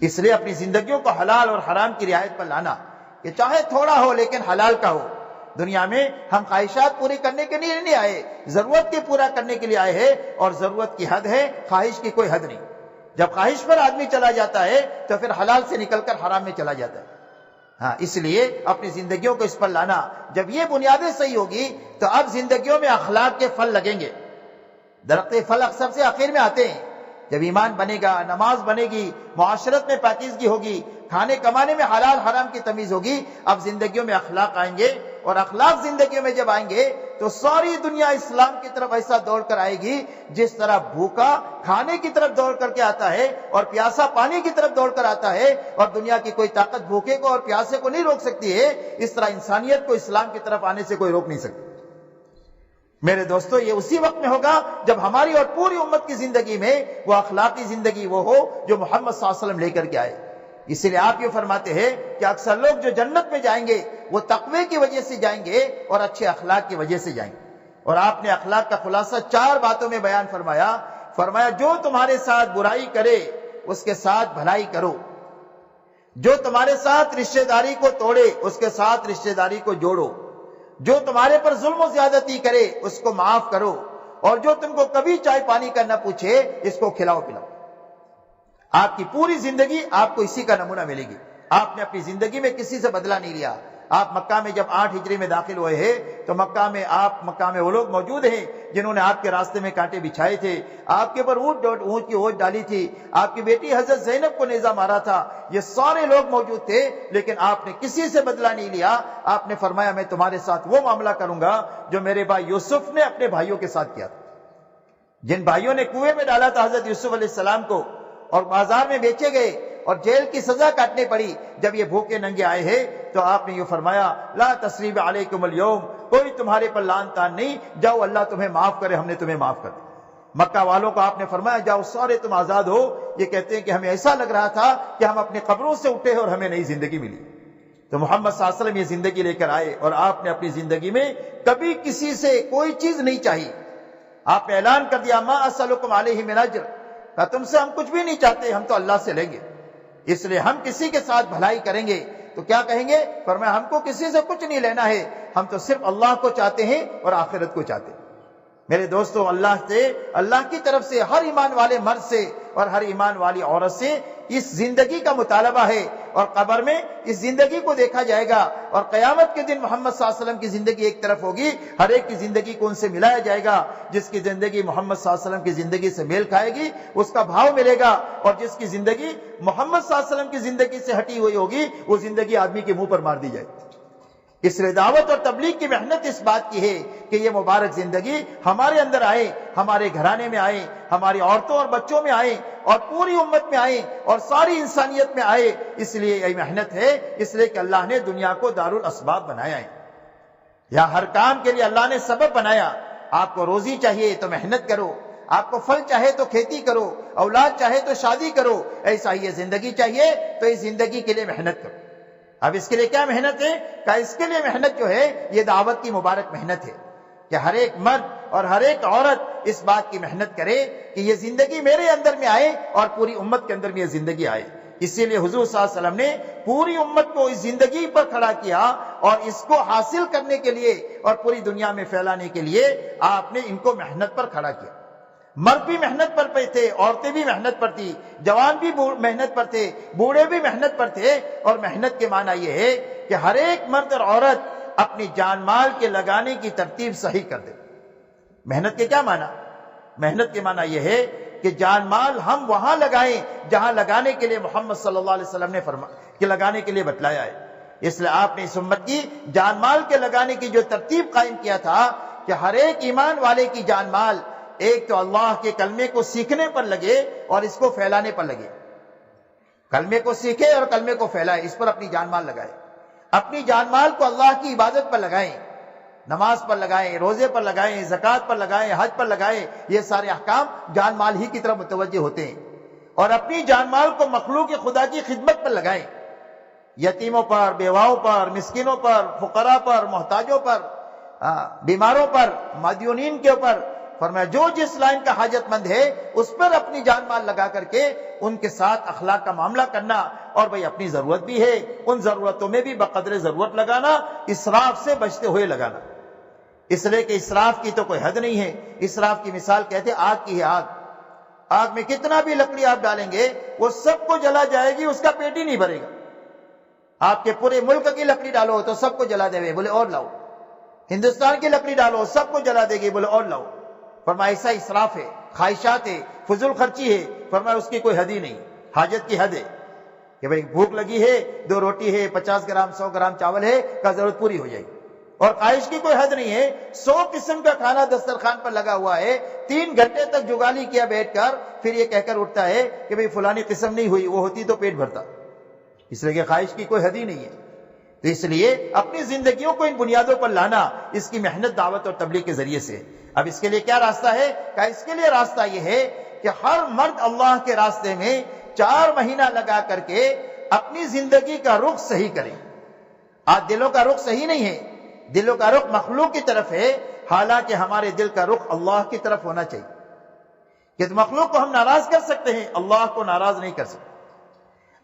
اس لیے اپنی زندگیوں کو حلال اور حرام کی رعایت پر لانا، کہ چاہے تھوڑا ہو لیکن حلال کا ہو. دنیا میں ہم خواہشات پوری کرنے کے لیے نہیں آئے، ضرورت کے پورا کرنے کے لیے آئے ہیں، اور ضرورت کی حد ہے، خواہش کی کوئی حد نہیں. جب خواہش پر آدمی چلا جاتا ہے تو پھر حلال سے نکل کر حرام میں چلا جاتا ہے. ہاں، اس لیے اپنی زندگیوں کو اس پر لانا. جب یہ بنیادیں صحیح ہوگی تو اب زندگیوں میں اخلاق کے پھل لگیں گے. درخت پھل اکثر سے آخر میں آتے ہیں. جب ایمان بنے گا، نماز بنے گی، معاشرت میں پاکیزگی ہوگی، کھانے کمانے میں حلال حرام کی تمیز ہوگی، اب زندگیوں میں اخلاق آئیں گے. اور اخلاق زندگیوں میں جب آئیں گے تو ساری دنیا اسلام کی طرف ایسا دوڑ کر آئے گی جس طرح بھوکا کھانے کی طرف دوڑ کر کے آتا ہے اور پیاسا پانی کی طرف دوڑ کر آتا ہے، اور دنیا کی کوئی طاقت بھوکے کو اور پیاسے کو نہیں روک سکتی ہے، اس طرح انسانیت کو اسلام کی طرف آنے سے کوئی روک نہیں سکتی. میرے دوستو، یہ اسی وقت میں ہوگا جب ہماری اور پوری امت کی زندگی میں وہ اخلاقی زندگی وہ ہو جو محمد صلی اللہ علیہ وسلم لے کر کے آئے. اسی لیے آپ یہ فرماتے ہیں کہ اکثر لوگ جو جنت میں جائیں گے وہ تقوی کی وجہ سے جائیں گے اور اچھے اخلاق کی وجہ سے جائیں گے. اور آپ نے اخلاق کا خلاصہ 4 باتوں میں بیان فرمایا جو تمہارے ساتھ برائی کرے اس کے ساتھ بھلائی کرو، جو تمہارے ساتھ رشتہ داری کو توڑے اس کے ساتھ رشتہ داری کو جوڑو، جو تمہارے پر ظلم و زیادتی کرے اس کو معاف کرو، اور جو تم کو کبھی چائے پانی کا نہ پوچھے اس کو کھلاؤ پلاؤ. آپ کی پوری زندگی آپ کو اسی کا نمونہ ملے گی. آپ نے اپنی زندگی میں کسی سے بدلہ نہیں لیا، آپ مکہ میں جب 8 ہجری میں داخل ہوئے ہیں تو مکہ میں وہ لوگ موجود ہیں جنہوں نے آپ کے راستے میں کانٹے بچھائے تھے، آپ کے اوپر اونٹ کی اوٹ ڈالی تھی، آپ کی بیٹی حضرت زینب کو نیزہ مارا تھا، یہ سارے لوگ موجود تھے، لیکن آپ نے کسی سے بدلہ نہیں لیا۔ آپ نے فرمایا میں تمہارے ساتھ وہ معاملہ کروں گا جو میرے بھائی یوسف نے اپنے بھائیوں کے ساتھ کیا تھا۔ جن بھائیوں نے کنویں میں ڈالا تھا حضرت یوسف علیہ السلام کو اور بازار میں بیچے گئے اور جیل کی سزا کاٹنے پڑی، جب یہ بھوکے ننگے آئے ہیں تو آپ نے یہ فرمایا لا تثریب علیکم اليوم، کوئی تمہارے پر لعن تان نہیں، جاؤ اللہ تمہیں معاف کرے، ہم نے تمہیں معاف کر دیا۔ مکہ والوں کو آپ نے فرمایا جاؤ سارے تم آزاد ہو۔ یہ کہتے ہیں کہ ہمیں ایسا لگ رہا تھا کہ ہم اپنی قبروں سے اٹھے اور ہمیں نئی زندگی ملی۔ تو محمد صلی اللہ علیہ وسلم یہ زندگی لے کر آئے اور آپ نے اپنی زندگی میں کبھی کسی سے کوئی چیز نہیں چاہی۔ آپ نے اعلان کر دیا ما اسألکم علیہ من اجر، کہ تم سے ہم کچھ بھی نہیں چاہتے، ہم تو اللہ سے لیں گے، اس لیے ہم کسی کے ساتھ بھلائی کریں گے تو کیا کہیں گے؟ فرمایا ہم کو کسی سے کچھ نہیں لینا ہے، ہم تو صرف اللہ کو چاہتے ہیں اور آخرت کو چاہتے ہیں۔ میرے دوستو، اللہ کی طرف سے ہر ایمان والے مرد سے اور ہر ایمان والی عورت سے اس زندگی کا مطالبہ ہے، اور قبر میں اس زندگی کو دیکھا جائے گا، اور قیامت کے دن محمد صلی اللہ علیہ وسلم کی زندگی ایک طرف ہوگی، ہر ایک کی زندگی کو ان سے ملایا جائے گا۔ جس کی زندگی محمد صلی اللہ علیہ وسلم کی زندگی سے میل کھائے گی اس کا بھاؤ ملے گا، اور جس کی زندگی محمد صلی اللہ علیہ وسلم کی زندگی سے ہٹی ہوئی ہوگی وہ زندگی آدمی کے منہ پر مار دی جائے گی۔ اس لیے دعوت اور تبلیغ کی محنت اس بات کی ہے کہ یہ مبارک زندگی ہمارے اندر آئے، ہمارے گھرانے میں آئے، ہماری عورتوں اور بچوں میں آئے، اور پوری امت میں آئے، اور ساری انسانیت میں آئے۔ اس لیے یہ محنت ہے، اس لیے کہ اللہ نے دنیا کو دارالاسباب بنایا ہے۔ یا ہر کام کے لیے اللہ نے سبب بنایا۔ آپ کو روزی چاہیے تو محنت کرو، آپ کو پھل چاہے تو کھیتی کرو، اولاد چاہے تو شادی کرو، ایسا ہی یہ زندگی چاہیے تو اس زندگی کے لیے محنت کرو۔ اب اس کے لیے کیا محنت ہے؟ کہ اس کے لیے محنت جو ہے یہ دعوت کی مبارک محنت ہے کہ ہر ایک مرد اور ہر ایک عورت اس بات کی محنت کرے کہ یہ زندگی میرے اندر میں آئے اور پوری امت کے اندر میں یہ زندگی آئے۔ اسی لیے حضور صلی اللہ علیہ وسلم نے پوری امت کو اس زندگی پر کھڑا کیا، اور اس کو حاصل کرنے کے لیے اور پوری دنیا میں پھیلانے کے لیے آپ نے ان کو محنت پر کھڑا کیا۔ مرد بھی محنت پر پہ تھے، عورتیں بھی محنت پر تھی، جوان بھی محنت پر تھے، بوڑھے بھی محنت پر تھے، اور محنت کے معنی یہ ہے کہ ہر ایک مرد اور عورت اپنی جان مال کے لگانے کی ترتیب صحیح کر دے۔ محنت کے کیا معنی؟ محنت کے معنی یہ ہے کہ جان مال ہم وہاں لگائیں جہاں لگانے کے لیے محمد صلی اللہ علیہ وسلم نے فرمایا کہ لگانے کے لیے بتلایا ہے۔ اس لیے آپ نے اس امت کی جان مال کے لگانے کی جو ترتیب قائم کیا تھا کہ ہر ایک ایمان والے کی جان مال ایک تو اللہ کے کلمے کو سیکھنے پر لگے اور اس کو پھیلانے پر لگے۔ کلمے کو سیکھے اور کلمے کو پھیلائے، اس پر اپنی جان مال لگائے۔ اپنی جان مال کو اللہ کی عبادت پر لگائیں، نماز پر لگائیں، روزے پر لگائیں، زکوٰۃ پر لگائیں، حج پر لگائیں۔ یہ سارے احکام جان مال ہی کی طرف متوجہ ہوتے ہیں۔ اور اپنی جان مال کو مخلوق خدا کی خدمت پر لگائیں، یتیموں پر، بیواؤں پر، مسکینوں پر، فقراء پر، محتاجوں پر، بیماروں پر، مدیونین کے اوپر۔ فرمایا جو جس لائن کا حاجت مند ہے اس پر اپنی جان مال لگا کر کے ان کے ساتھ اخلاق کا معاملہ کرنا، اور بھئی اپنی ضرورت بھی ہے ان ضرورتوں میں بھی بقدر ضرورت لگانا، اسراف سے بچتے ہوئے لگانا۔ اس لیے کہ اسراف کی تو کوئی حد نہیں ہے۔ اسراف کی مثال کہتے ہیں آگ کی ہے۔ آگ میں کتنا بھی لکڑی آپ ڈالیں گے وہ سب کو جلا جائے گی، اس کا پیٹ ہی نہیں بھرے گا۔ آپ کے پورے ملک کی لکڑی ڈالو تو سب کو جلا دے گے، بولے اور لاؤ۔ ہندوستان کی لکڑی ڈالو سب کو جلا دے گی، بولے اور لاؤ۔ فرمایا ایسا اسراف ہے، خواہشات ہے، فضول خرچی ہے۔ فرمایا اس کی کوئی حد ہی نہیں، حاجت کی حد ہے کہ بھئی بھوک لگی ہے، 2 روٹی ہے، 50 گرام 100 گرام چاول ہے کا ضرورت پوری ہو جائے گی۔ اور خواہش کی کوئی حد نہیں ہے، 100 قسم کا کھانا دسترخوان پر لگا ہوا ہے، 3 گھنٹے تک جگالی کیا بیٹھ کر، پھر یہ کہہ کر اٹھتا ہے کہ بھئی فلانی قسم نہیں ہوئی، وہ ہوتی تو پیٹ بھرتا۔ اس لیے کہ خواہش کی کوئی حد ہی نہیں ہے۔ تو اس لیے اپنی زندگیوں کو ان بنیادوں پر لانا اس کی محنت دعوت اور تبلیغ کے ذریعے سے۔ اب اس کے لیے کیا راستہ ہے؟ کہ اس کے لیے راستہ یہ ہے کہ ہر مرد اللہ کے راستے میں 4 مہینہ لگا کر کے اپنی زندگی کا رخ صحیح کرے۔ آج دلوں کا رخ صحیح نہیں ہے، دلوں کا رخ مخلوق کی طرف ہے، حالانکہ ہمارے دل کا رخ اللہ کی طرف ہونا چاہیے۔ کہ مخلوق کو ہم ناراض کر سکتے ہیں، اللہ کو ناراض نہیں کر سکتے۔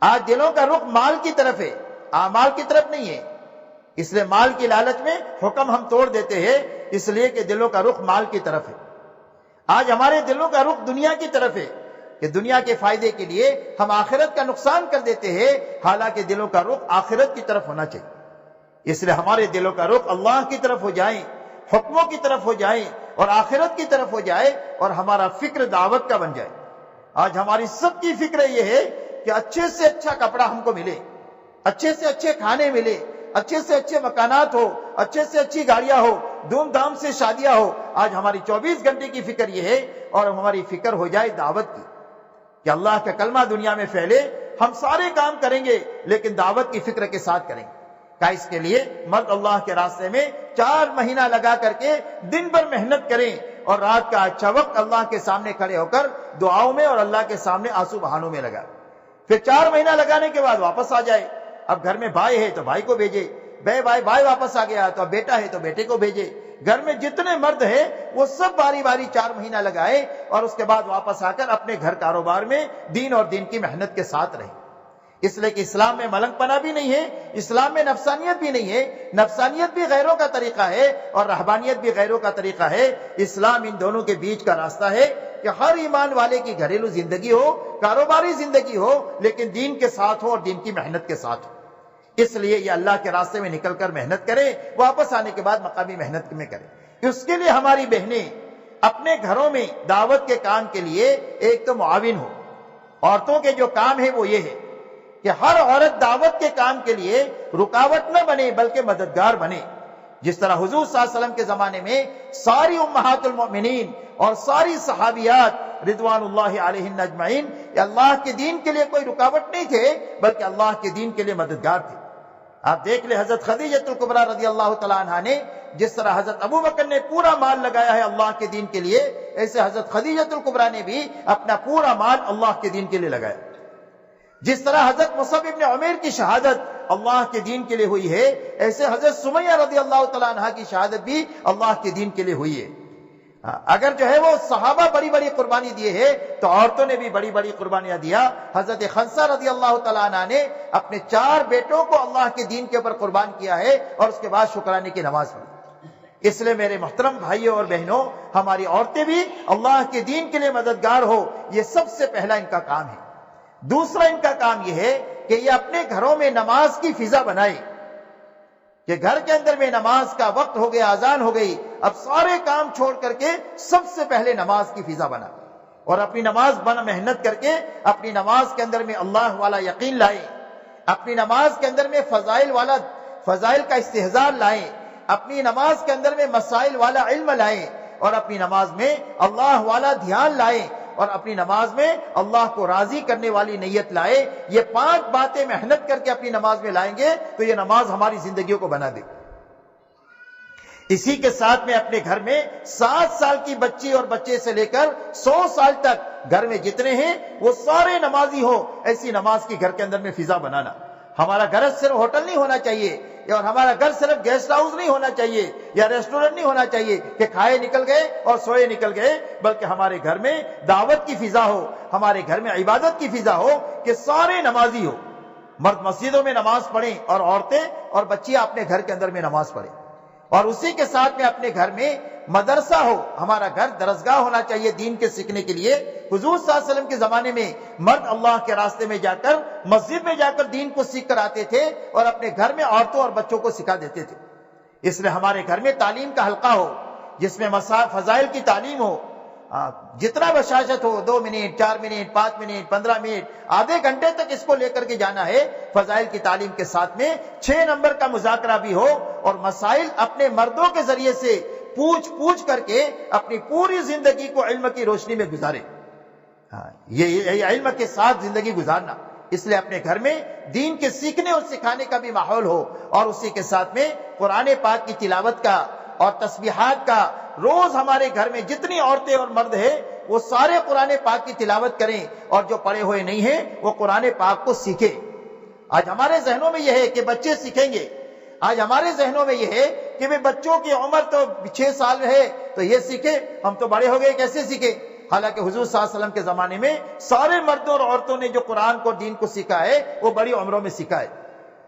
آج دلوں کا رخ مال کی طرف ہے، اعمال کی طرف نہیں ہے۔ اس لیے مال کی لالچ میں حکم ہم توڑ دیتے ہیں، اس لیے کہ دلوں کا رخ مال کی طرف ہے۔ آج ہمارے دلوں کا رخ دنیا کی طرف ہے کہ دنیا کے فائدے کے لیے ہم آخرت کا نقصان کر دیتے ہیں، حالانکہ دلوں کا رخ آخرت کی طرف ہونا چاہیے۔ اس لیے ہمارے دلوں کا رخ اللہ کی طرف ہو جائیں، حکموں کی طرف ہو جائیں اور آخرت کی طرف ہو جائے، اور ہمارا فکر دعوت کا بن جائے۔ آج ہماری سب کی فکر یہ ہے کہ اچھے سے اچھا کپڑا ہم کو ملے، اچھے سے اچھے کھانے ملے، اچھے سے اچھے مکانات ہو، اچھے سے اچھی گاڑیاں ہو، دھوم دھام سے شادیاں ہو۔ آج ہماری 24 گھنٹے کی فکر یہ ہے، اور ہماری فکر ہو جائے دعوت کی، کہ اللہ کا کلمہ دنیا میں پھیلے۔ ہم سارے کام کریں گے لیکن دعوت کی فکر کے ساتھ کریں گے۔ کہ اس کے لیے مرد اللہ کے راستے میں 4 مہینہ لگا کر کے دن بھر محنت کریں، اور رات کا اچھا وقت اللہ کے سامنے کھڑے ہو کر دعاؤں میں اور اللہ کے سامنے آنسو بہانوں میں لگا۔ پھر 4 مہینہ لگانے کے بعد واپس آ جائے۔ اب گھر میں بھائی ہے تو بھائی کو بھیجے، بھائی واپس آ گیا تو اب بیٹا ہے تو بیٹے کو بھیجے۔ گھر میں جتنے مرد ہیں وہ سب باری باری 4 مہینہ لگائے، اور اس کے بعد واپس آ کر اپنے گھر کاروبار میں دین اور دین کی محنت کے ساتھ رہے۔ اس لیے کہ اسلام میں ملنگ پنا بھی نہیں ہے، اسلام میں نفسانیت بھی نہیں ہے۔ نفسانیت بھی غیروں کا طریقہ ہے اور رہبانیت بھی غیروں کا طریقہ ہے۔ اسلام ان دونوں کے بیچ کا راستہ ہے کہ ہر ایمان والے کی گھریلو زندگی ہو، کاروباری زندگی ہو، لیکن دین کے ساتھ ہو اور دین کی محنت کے ساتھ ہو۔ اس لیے یہ اللہ کے راستے میں نکل کر محنت کرے، واپس آنے کے بعد مقامی محنت میں کرے۔ اس کے لیے ہماری بہنیں اپنے گھروں میں دعوت کے کام کے لیے ایک تو معاون ہو۔ عورتوں کے جو کام ہے وہ یہ ہے کہ ہر عورت دعوت کے کام کے لیے رکاوٹ نہ بنے بلکہ مددگار بنے۔ جس طرح حضور صلی اللہ علیہ وسلم کے زمانے میں ساری امہات المؤمنین اور ساری صحابیات رضوان اللہ علیہن اجمعین اللہ کے دین کے لیے کوئی رکاوٹ نہیں تھے، بلکہ اللہ کے دین کے لیے مددگار تھے۔ آپ دیکھ لیں حضرت خدیجۃ الکبریٰ رضی اللہ تعالیٰ عنہا نے جس طرح حضرت ابو بکر نے پورا مال لگایا ہے اللہ کے دین کے لیے، ایسے حضرت خدیجۃ الکبریٰ نے بھی اپنا پورا مال اللہ کے دین کے لیے لگایا۔ جس طرح حضرت مصعب ابن عمیر کی شہادت اللہ کے دین کے لیے ہوئی ہے، ایسے حضرت سمیہ رضی اللہ تعالیٰ عنہا کی شہادت بھی اللہ کے دین کے لیے ہوئی ہے۔ اگر جو ہے وہ صحابہ بڑی بڑی قربانی دیے ہیں تو عورتوں نے بھی بڑی بڑی قربانیاں دیا۔ حضرت خنسہ رضی اللہ تعالیٰ عنہ نے اپنے 4 بیٹوں کو اللہ کے دین کے اوپر قربان کیا ہے اور اس کے بعد شکرانے کی نماز پڑھی۔ اس لیے میرے محترم بھائیوں اور بہنوں، ہماری عورتیں بھی اللہ کے دین کے لیے مددگار ہو، یہ سب سے پہلا ان کا کام ہے۔ دوسرا ان کا کام یہ ہے کہ یہ اپنے گھروں میں نماز کی فضا بنائے، کہ گھر کے اندر میں نماز کا وقت ہو گیا، اذان ہو گئی، اب سارے کام چھوڑ کر کے سب سے پہلے نماز کی فضا بنا، اور اپنی نماز محنت کر کے اپنی نماز کے اندر میں اللہ والا یقین لائے، اپنی نماز کے اندر میں فضائل کا استحضار لائیں، اپنی نماز کے اندر میں مسائل والا علم لائیں، اور اپنی نماز میں اللہ والا دھیان لائیں، اور اپنی نماز میں اللہ کو راضی کرنے والی نیت لائے۔ یہ 5 باتیں محنت کر کے اپنی نماز میں لائیں گے تو یہ نماز ہماری زندگیوں کو بنا دے۔ اسی کے ساتھ میں اپنے گھر میں 7 سال کی بچی اور بچے سے لے کر 100 سال تک گھر میں جتنے ہیں وہ سارے نمازی ہو، ایسی نماز کی گھر کے اندر میں فضا بنانا۔ ہمارا گھر صرف ہوٹل نہیں ہونا چاہیے، اور ہمارا گھر صرف گیسٹ ہاؤس نہیں ہونا چاہیے یا ریسٹورنٹ نہیں ہونا چاہیے کہ کھائے نکل گئے اور سوئے نکل گئے، بلکہ ہمارے گھر میں دعوت کی فضا ہو، ہمارے گھر میں عبادت کی فضا ہو کہ سارے نمازی ہو۔ مرد مسجدوں میں نماز پڑھیں اور عورتیں اور بچیاں اپنے گھر کے اندر میں نماز پڑھیں، اور اسی کے ساتھ میں اپنے گھر میں مدرسہ ہو۔ ہمارا گھر درسگاہ ہونا چاہیے دین کے سیکھنے کے لیے۔ حضور صلی اللہ علیہ وسلم کے زمانے میں مرد اللہ کے راستے میں جا کر مسجد میں جا کر دین کو سیکھ کر آتے تھے اور اپنے گھر میں عورتوں اور بچوں کو سکھا دیتے تھے۔ اس لیے ہمارے گھر میں تعلیم کا حلقہ ہو جس میں فضائل کی تعلیم ہو، جتنا بشاشت ہو، 2 منٹ 4 منٹ 5 منٹ 15 منٹ آدھے گھنٹے تک اس کو لے کر کے جانا ہے۔ فضائل کی تعلیم کے ساتھ میں 6 نمبر کا مذاکرہ بھی ہو، اور مسائل اپنے مردوں کے ذریعے سے پوچھ کر کے اپنی پوری زندگی کو علم کی روشنی میں گزارے۔ یہ علم کے ساتھ زندگی گزارنا، اس لیے اپنے گھر میں دین کے سیکھنے اور سکھانے کا بھی ماحول ہو، اور اسی کے ساتھ میں قرآن پاک کی تلاوت کا اور تسبیحات کا روز ہمارے گھر میں جتنی عورتیں اور مرد ہیں وہ سارے قرآن پاک کی تلاوت کریں، اور جو پڑھے ہوئے نہیں ہیں وہ قرآن پاک کو سیکھیں۔ آج ہمارے ذہنوں میں یہ ہے کہ بچے سیکھیں گے، آج ہمارے ذہنوں میں یہ ہے کہ بچوں کی عمر تو 6 سال ہے تو یہ سیکھے، ہم تو بڑے ہو گئے کیسے سیکھیں؟ حالانکہ حضور صلی اللہ علیہ وسلم کے زمانے میں سارے مردوں اور عورتوں نے جو قرآن کو دین کو سیکھا ہے وہ بڑی عمروں میں سیکھا ہے۔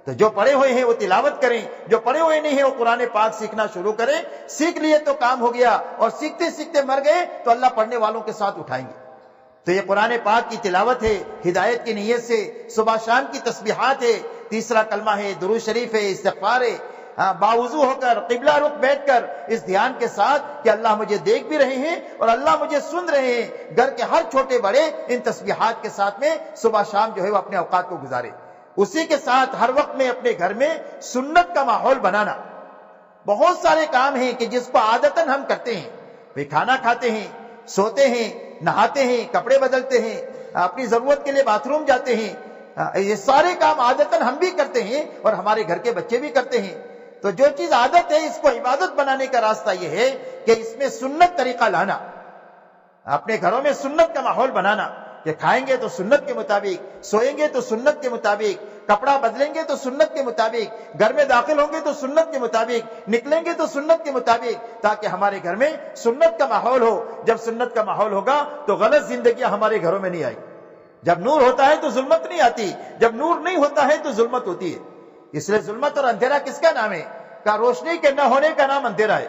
تو جو پڑھے ہوئے ہیں وہ تلاوت کریں، جو پڑھے ہوئے نہیں ہیں وہ قرآن پاک سیکھنا شروع کریں۔ سیکھ لیے تو کام ہو گیا، اور سیکھتے سیکھتے مر گئے تو اللہ پڑھنے والوں کے ساتھ اٹھائیں گے۔ تو یہ قرآن پاک کی تلاوت ہے ہدایت کی نیت سے، صبح شام کی تسبیحات ہے، تیسرا کلمہ ہے، درود شریف ہے، استغفار ہے، باوضو ہو کر قبلہ رخ بیٹھ کر اس دھیان کے ساتھ کہ اللہ مجھے دیکھ بھی رہے ہیں اور اللہ مجھے سن رہے ہیں، گھر کے ہر چھوٹے بڑے ان تسبیحات کے ساتھ میں صبح شام جو ہے وہ اپنے اوقات کو گزارے۔ اسی کے ساتھ ہر وقت میں اپنے گھر میں سنت کا ماحول بنانا۔ بہت سارے کام ہیں کہ جس کو عادتاً ہم کرتے ہیں، وہ کھانا کھاتے ہیں، سوتے ہیں، نہاتے ہیں، کپڑے بدلتے ہیں، اپنی ضرورت کے لیے باتھ روم جاتے ہیں، یہ سارے کام عادتاً ہم بھی کرتے ہیں اور ہمارے گھر کے بچے بھی کرتے ہیں۔ تو جو چیز عادت ہے اس کو عبادت بنانے کا راستہ یہ ہے کہ اس میں سنت طریقہ لانا، اپنے گھروں میں سنت کا ماحول بنانا کہ کھائیں گے تو سنت کے مطابق، سوئیں گے تو سنت کے مطابق، کپڑا بدلیں گے تو سنت کے مطابق، گھر میں داخل ہوں گے تو سنت کے مطابق، نکلیں گے تو سنت کے مطابق، تاکہ ہمارے گھر میں سنت کا ماحول ہو۔ جب سنت کا ماحول ہوگا تو غلط زندگیاں ہمارے گھروں میں نہیں آئی۔ جب نور ہوتا ہے تو ظلمت نہیں آتی، جب نور نہیں ہوتا ہے تو ظلمت ہوتی ہے۔ اس لیے ظلمت اور اندھیرا کس کا نام ہے؟ کہ روشنی کے نہ ہونے کا نام اندھیرا ہے۔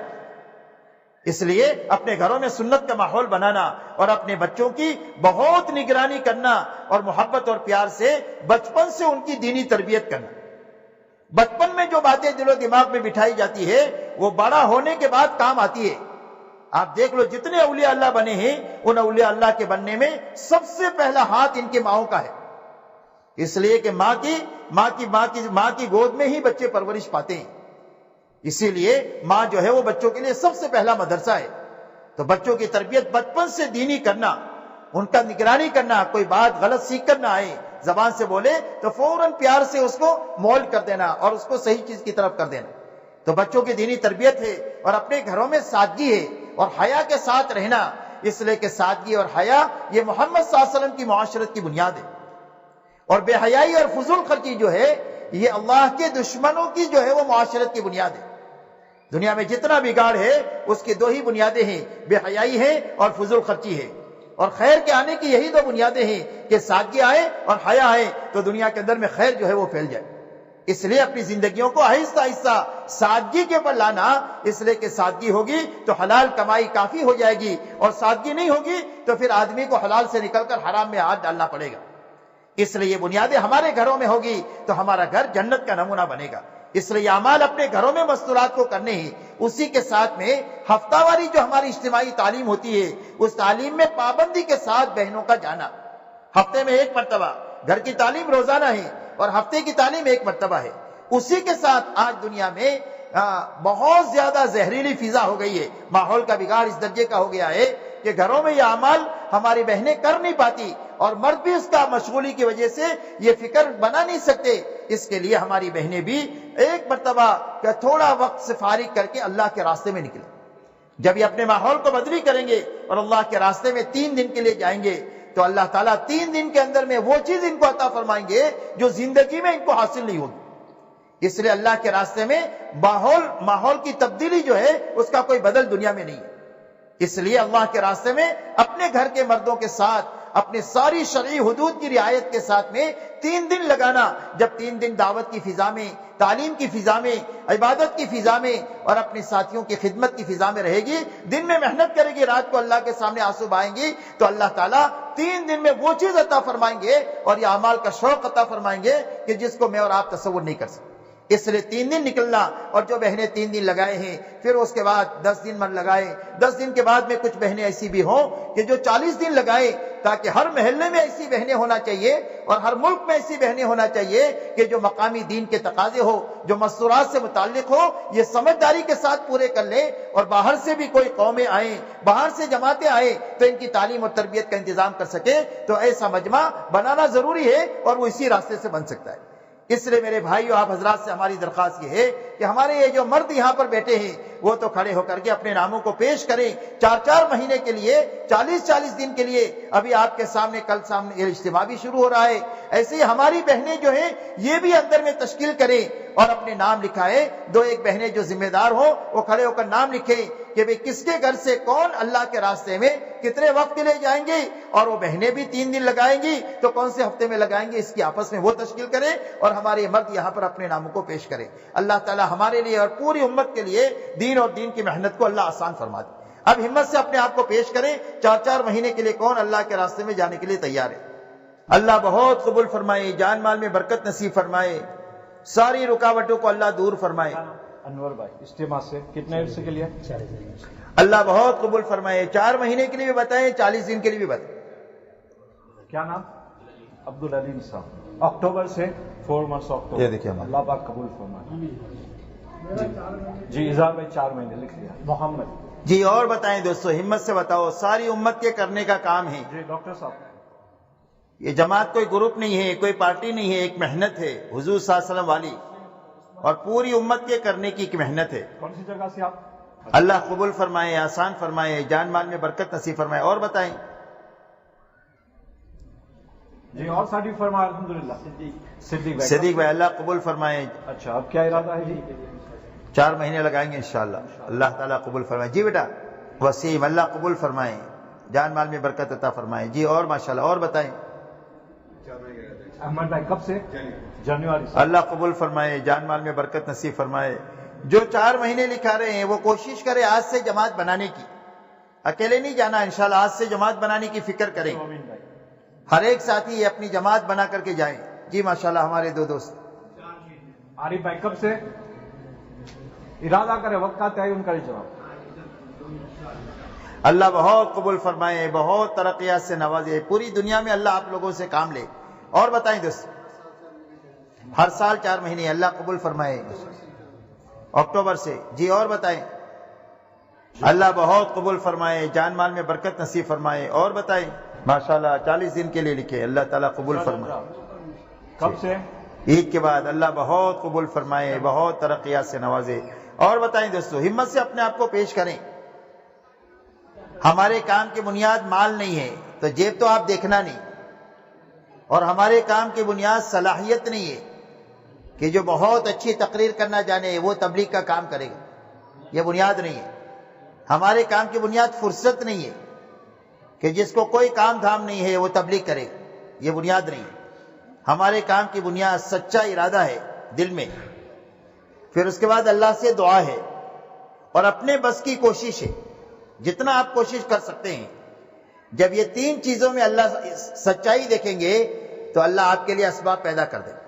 اس لیے اپنے گھروں میں سنت کا ماحول بنانا اور اپنے بچوں کی بہت نگرانی کرنا اور محبت اور پیار سے بچپن سے ان کی دینی تربیت کرنا۔ بچپن میں جو باتیں دل و دماغ میں بٹھائی جاتی ہے وہ بڑا ہونے کے بعد کام آتی ہے۔ آپ دیکھ لو جتنے اولیاء اللہ بنے ہیں، ان اولیاء اللہ کے بننے میں سب سے پہلا ہاتھ ان کے ماؤں کا ہے، اس لیے کہ ماں کی گود میں ہی بچے پرورش پاتے ہیں۔ اسی لیے ماں جو ہے وہ بچوں کے لیے سب سے پہلا مدرسہ ہے۔ تو بچوں کی تربیت بچپن سے دینی کرنا، ان کا نگرانی کرنا، کوئی بات غلط سیکھ کر نہ آئے، زبان سے بولے تو فوراً پیار سے اس کو مولڈ کر دینا اور اس کو صحیح چیز کی طرف کر دینا۔ تو بچوں کی دینی تربیت ہے اور اپنے گھروں میں سادگی ہے اور حیا کے ساتھ رہنا، اس لیے کہ سادگی اور حیا یہ محمد صلی اللہ علیہ وسلم کی معاشرت کی بنیاد ہے۔ اور بے حیائی اور فضول خرچی جو ہے یہ اللہ کے دشمنوں کی جو ہے وہ معاشرت کی بنیاد ہے۔ دنیا میں جتنا بگاڑ ہے اس کی دو ہی بنیادیں ہیں، بے حیائی ہے اور فضول خرچی ہے۔ اور خیر کے آنے کی یہی دو بنیادیں ہیں کہ سادگی آئے اور حیا آئے تو دنیا کے اندر میں خیر جو ہے وہ پھیل جائے۔ اس لیے اپنی زندگیوں کو آہستہ آہستہ سادگی کے اوپر لانا، اس لیے کہ سادگی ہوگی تو حلال کمائی کافی ہو جائے گی، اور سادگی نہیں ہوگی تو پھر آدمی کو حلال سے نکل کر حرام میں ہاتھ ڈالنا پڑے گا۔ اس لیے یہ بنیادیں ہمارے گھروں میں ہوگی تو ہمارا گھر جنت کا نمونہ بنے گا۔ اس لیے اعمال اپنے گھروں میں مستورات کو کرنے ہیں۔ اسی کے ساتھ میں ہفتہ واری جو ہماری اجتماعی تعلیم ہوتی ہے اس تعلیم میں پابندی کے ساتھ بہنوں کا جانا، ہفتے میں ایک مرتبہ، گھر کی تعلیم روزانہ ہے اور ہفتے کی تعلیم ایک مرتبہ ہے۔ اسی کے ساتھ آج دنیا میں بہت زیادہ زہریلی فضا ہو گئی ہے، ماحول کا بگاڑ اس درجے کا ہو گیا ہے کہ گھروں میں یہ اعمال ہماری بہنیں کر نہیں پاتی اور مرد بھی اس کا مشغولی کی وجہ سے یہ فکر بنا نہیں سکتے۔ اس کے لیے ہماری بہنیں بھی ایک مرتبہ کہ تھوڑا وقت سے فارغ کر کے اللہ کے راستے میں نکلیں۔ جب یہ اپنے ماحول کو بدلی کریں گے اور اللہ کے راستے میں 3 دن کے لیے جائیں گے تو اللہ تعالیٰ 3 دن کے اندر میں وہ چیز ان کو عطا فرمائیں گے جو زندگی میں ان کو حاصل نہیں ہوگی۔ اس لیے اللہ کے راستے میں ماحول کی تبدیلی جو ہے اس کا کوئی بدل دنیا میں نہیں ہے۔ اس لیے اللہ کے راستے میں اپنے گھر کے مردوں کے ساتھ اپنے ساری شرعی حدود کی رعایت کے ساتھ میں 3 دن لگانا۔ جب 3 دن دعوت کی فضا میں، تعلیم کی فضا میں، عبادت کی فضا میں اور اپنے ساتھیوں کی خدمت کی فضا میں رہے گی، دن میں محنت کرے گی، رات کو اللہ کے سامنے آنسو بہائیں گی، تو اللہ تعالیٰ 3 دن میں وہ چیز عطا فرمائیں گے اور یہ اعمال کا شوق عطا فرمائیں گے کہ جس کو میں اور آپ تصور نہیں کر سکتے۔ اس لیے 3 دن نکلنا، اور جو بہنیں 3 دن لگائے ہیں پھر اس کے بعد 10 دن من لگائے، 10 دن کے بعد میں کچھ بہنیں ایسی بھی ہوں کہ جو 40 دن لگائے، تاکہ ہر محلے میں ایسی بہنیں ہونا چاہیے اور ہر ملک میں ایسی بہنیں ہونا چاہیے کہ جو مقامی دین کے تقاضے ہو، جو مستورات سے متعلق ہو، یہ سمجھداری کے ساتھ پورے کر لیں، اور باہر سے بھی کوئی قومیں آئیں، باہر سے جماعتیں آئیں تو ان کی تعلیم اور تربیت کا انتظام کر سکے۔ تو ایسا مجمع بنانا ضروری ہے اور وہ اسی راستے سے بن سکتا ہے۔ اس لیے میرے بھائیو، آپ حضرات سے ہماری درخواست یہ ہے کہ ہمارے یہ جو مرد یہاں پر بیٹھے ہیں وہ تو کھڑے ہو کر کے اپنے ناموں کو پیش کریں 4 مہینے کے لیے، 40 دن کے لیے۔ ابھی آپ کے سامنے کل یہ اجتماع بھی شروع ہو رہا ہے، ایسے ہی ہماری بہنیں جو ہیں یہ بھی اندر میں تشکیل کریں اور اپنے نام لکھائے۔ 2-1 بہنیں جو ذمہ دار ہوں وہ کھڑے ہو کر نام لکھیں کہ بھئی کس کے گھر سے کون اللہ کے راستے میں کتنے وقت کے لیے جائیں گے، اور وہ بہنیں بھی 3 دن لگائیں گی تو کون سے ہفتے میں لگائیں گے، اس کی آپس میں وہ تشکیل کریں اور ہمارے مرد یہاں پر اپنے ناموں کو پیش کریں۔ اللہ تعالی ہمارے لیے اور پوری امت کے لیے دین اور دین کی محنت کو اللہ آسان فرما دے۔ اب ہمت سے اپنے آپ کو پیش کریں، 4 مہینے کے لیے کون اللہ کے راستے میں جانے کے لیے تیار ہے؟ اللہ بہت قبول فرمائے، جان مال میں برکت نصیب فرمائے، ساری رکاوٹوں کو اللہ دور فرمائے۔ انور بھائی اجتماع سے کتنے عرصے کے لیے؟ اللہ بہت قبول فرمائے. 4 مہینے کے لیے بھی بتائیں, 40 دن کے لیے بھی بتائیں. کیا نام؟ عبدالعلیم صاحب. اکتوبر سے 4 months اکتوبر. یہ دیکھیے ہمارا. اللہ پاک قبول فرمائے. جی اظہار بھائی 4 مہینے لکھ لیا. محمد جی اور بتائیں دوستو, ہمت سے بتاؤ, ساری امت کے کرنے کا کام ہے. جی ڈاکٹر صاحب. یہ جماعت کوئی گروپ نہیں ہے, کوئی پارٹی نہیں ہے, ایک محنت ہے حضور صلی اللہ علیہ وسلم والی, اور پوری امت کے کرنے کی ایک محنت ہے. کون سی جگہ سے آپ؟ اللہ قبول فرمائے, آسان فرمائے, جان مال میں برکت نصیب فرمائے. اور بتائیں. جی اور ساتھی فرمائے. الحمدللہ. صدیق بھائی اللہ قبول فرمائے. اچھا اب کیا ارادہ ہے جی؟ 4 مہینے لگائیں گے انشاءاللہ. اللہ تعالیٰ قبول فرمائے. جی بیٹا وسیم, اللہ قبول فرمائے, جان مال میں برکت عطا فرمائے. جی اور ماشاءاللہ. اور بتائیں. احمد بھائی کب سے؟ جنوری سے. اللہ قبول فرمائے, جان مال میں برکت نصیب فرمائے. جو 4 مہینے لکھا رہے ہیں وہ کوشش کرے آج سے جماعت بنانے کی. اکیلے نہیں جانا انشاءاللہ, آج سے جماعت بنانے کی فکر کریں. ہر ایک ساتھی اپنی جماعت بنا کر کے جائیں. جی ماشاءاللہ ہمارے 2 دوست. عارف بھائی کب سے؟ ارادہ کرے وقت آتا ہے ان کا جواب. اللہ بہت قبول فرمائے, بہت ترقیات سے نوازے, پوری دنیا میں اللہ آپ لوگوں سے کام لے. اور بتائیں دوست. ہر سال 4 مہینے اللہ قبول فرمائے اکتوبر سے. جی اور بتائیں. اللہ بہت قبول فرمائے, جان مال میں برکت نصیب فرمائے. اور بتائیں. ماشاءاللہ 40 دن کے لیے لکھے, اللہ تعالیٰ قبول فرمائے. کب سے؟ عید کے بعد. اللہ بہت قبول فرمائے, بہت ترقیات سے نوازے. اور بتائیں دوستو, ہمت سے اپنے آپ کو پیش کریں. ہمارے کام کی بنیاد مال نہیں ہے تو جیب تو آپ دیکھنا نہیں, اور ہمارے کام کی بنیاد صلاحیت نہیں ہے کہ جو بہت اچھی تقریر کرنا جانے وہ تبلیغ کا کام کرے گا, یہ بنیاد نہیں ہے. ہمارے کام کی بنیاد فرصت نہیں ہے کہ جس کو کوئی کام دھام نہیں ہے وہ تبلیغ کرے گا, یہ بنیاد نہیں ہے. ہمارے کام کی بنیاد سچا ارادہ ہے دل میں, پھر اس کے بعد اللہ سے دعا ہے, اور اپنے بس کی کوشش ہے, جتنا آپ کوشش کر سکتے ہیں. جب یہ 3 چیزوں میں اللہ سچائی دیکھیں گے تو اللہ آپ کے لیے اسباب پیدا کر دیں گے.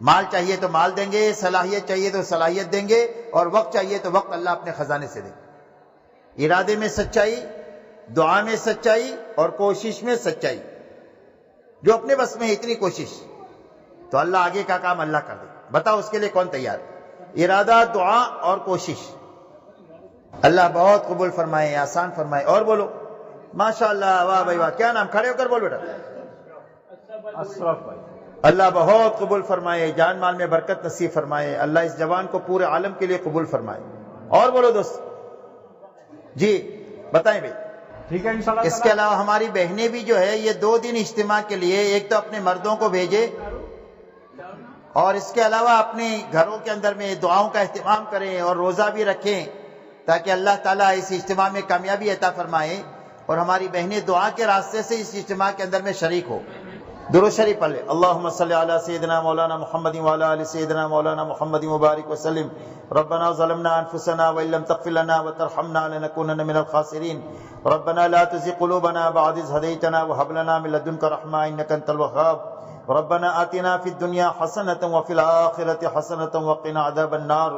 مال چاہیے تو مال دیں گے, صلاحیت چاہیے تو صلاحیت دیں گے, اور وقت چاہیے تو وقت اللہ اپنے خزانے سے دیں گے. ارادے میں سچائی, دعا میں سچائی, اور کوشش میں سچائی. جو اپنے بس میں ہے اتنی کوشش, تو اللہ آگے کا کام اللہ کر دے. بتاؤ اس کے لیے کون تیار؟ ارادہ, دعا اور کوشش. اللہ بہت قبول فرمائے, آسان فرمائے. اور بولو ماشاءاللہ, واہ بھائی واہ. کیا نام؟ کھڑے ہو کر بول بیٹا. اشرف بھائی. اللہ بہت قبول فرمائے, جان مال میں برکت نصیب فرمائے. اللہ اس جوان کو پورے عالم کے لیے قبول فرمائے. اور بولو دوست. جی بتائیں بھائی. ٹھیک ہے انشاءاللہ. اس کے علاوہ ہماری بہنیں بھی جو ہے یہ 2 دن اجتماع کے لیے, ایک تو اپنے مردوں کو بھیجے, اور اس کے علاوہ اپنے گھروں کے اندر میں دعاؤں کا اہتمام کریں اور روزہ بھی رکھیں, تاکہ اللہ تعالیٰ اس اجتماع میں کامیابی عطا فرمائے, اور ہماری بہنیں دعا کے راستے سے اس اجتماع کے اندر میں شریک ہو. درود شریف پڑھ لیں. اللہم صلی علی سیدنا مولانا محمد وعلی آل سیدنا مولانا محمد مبارک وسلم. ربنا ظلمنا انفسنا وان لم تغفر لنا وترحمنا لنكونن من الخاسرین. ربنا لا تزغ قلوبنا بعد إذ هديتنا وهب لنا من لدنك رحمة إنك أنت الوهاب. ربنا آتنا في الدنيا حسنة وفي الآخرة حسنة وقنا عذاب النار.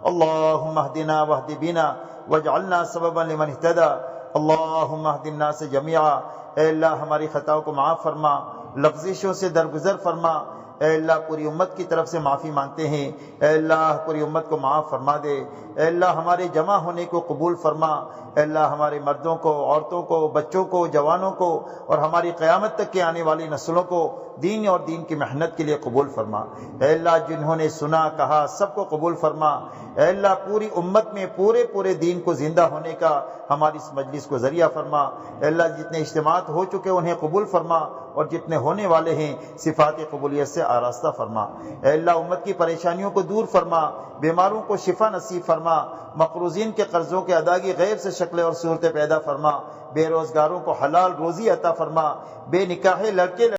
اللهم اهدنا واهد بنا واجعلنا سببا لمن اهتدى. اللهم اهد الناس جميعا. اے اللہ ہماری خطاؤں کو معاف فرما, لفظشوں سے درگزر فرما. اے اللہ پوری امت کی طرف سے معافی مانگتے ہیں. اے اللہ پوری امت کو معاف فرما دے. اے اللہ ہمارے جمع ہونے کو قبول فرما. اے اللہ ہمارے مردوں کو, عورتوں کو, بچوں کو, جوانوں کو, اور ہماری قیامت تک کے آنے والی نسلوں کو دین اور دین کی محنت کے لیے قبول فرما. اے اللہ جنہوں نے سنا کہا سب کو قبول فرما. اے اللہ پوری امت میں پورے دین کو زندہ ہونے کا ہماری اس مجلس کو ذریعہ فرما. اے اللہ جتنے اجتماعات ہو چکے انہیں قبول فرما, اور جتنے ہونے والے ہیں صفات قبولیت سے آراستہ فرما. اے اللہ امت کی پریشانیوں کو دور فرما, بیماروں کو شفا نصیب فرما, مقروضین کے قرضوں کے ادا کی غیب سے شکلیں اور صورتیں پیدا فرما, بے روزگاروں کو حلال روزی عطا فرما, بے نکاح لڑکے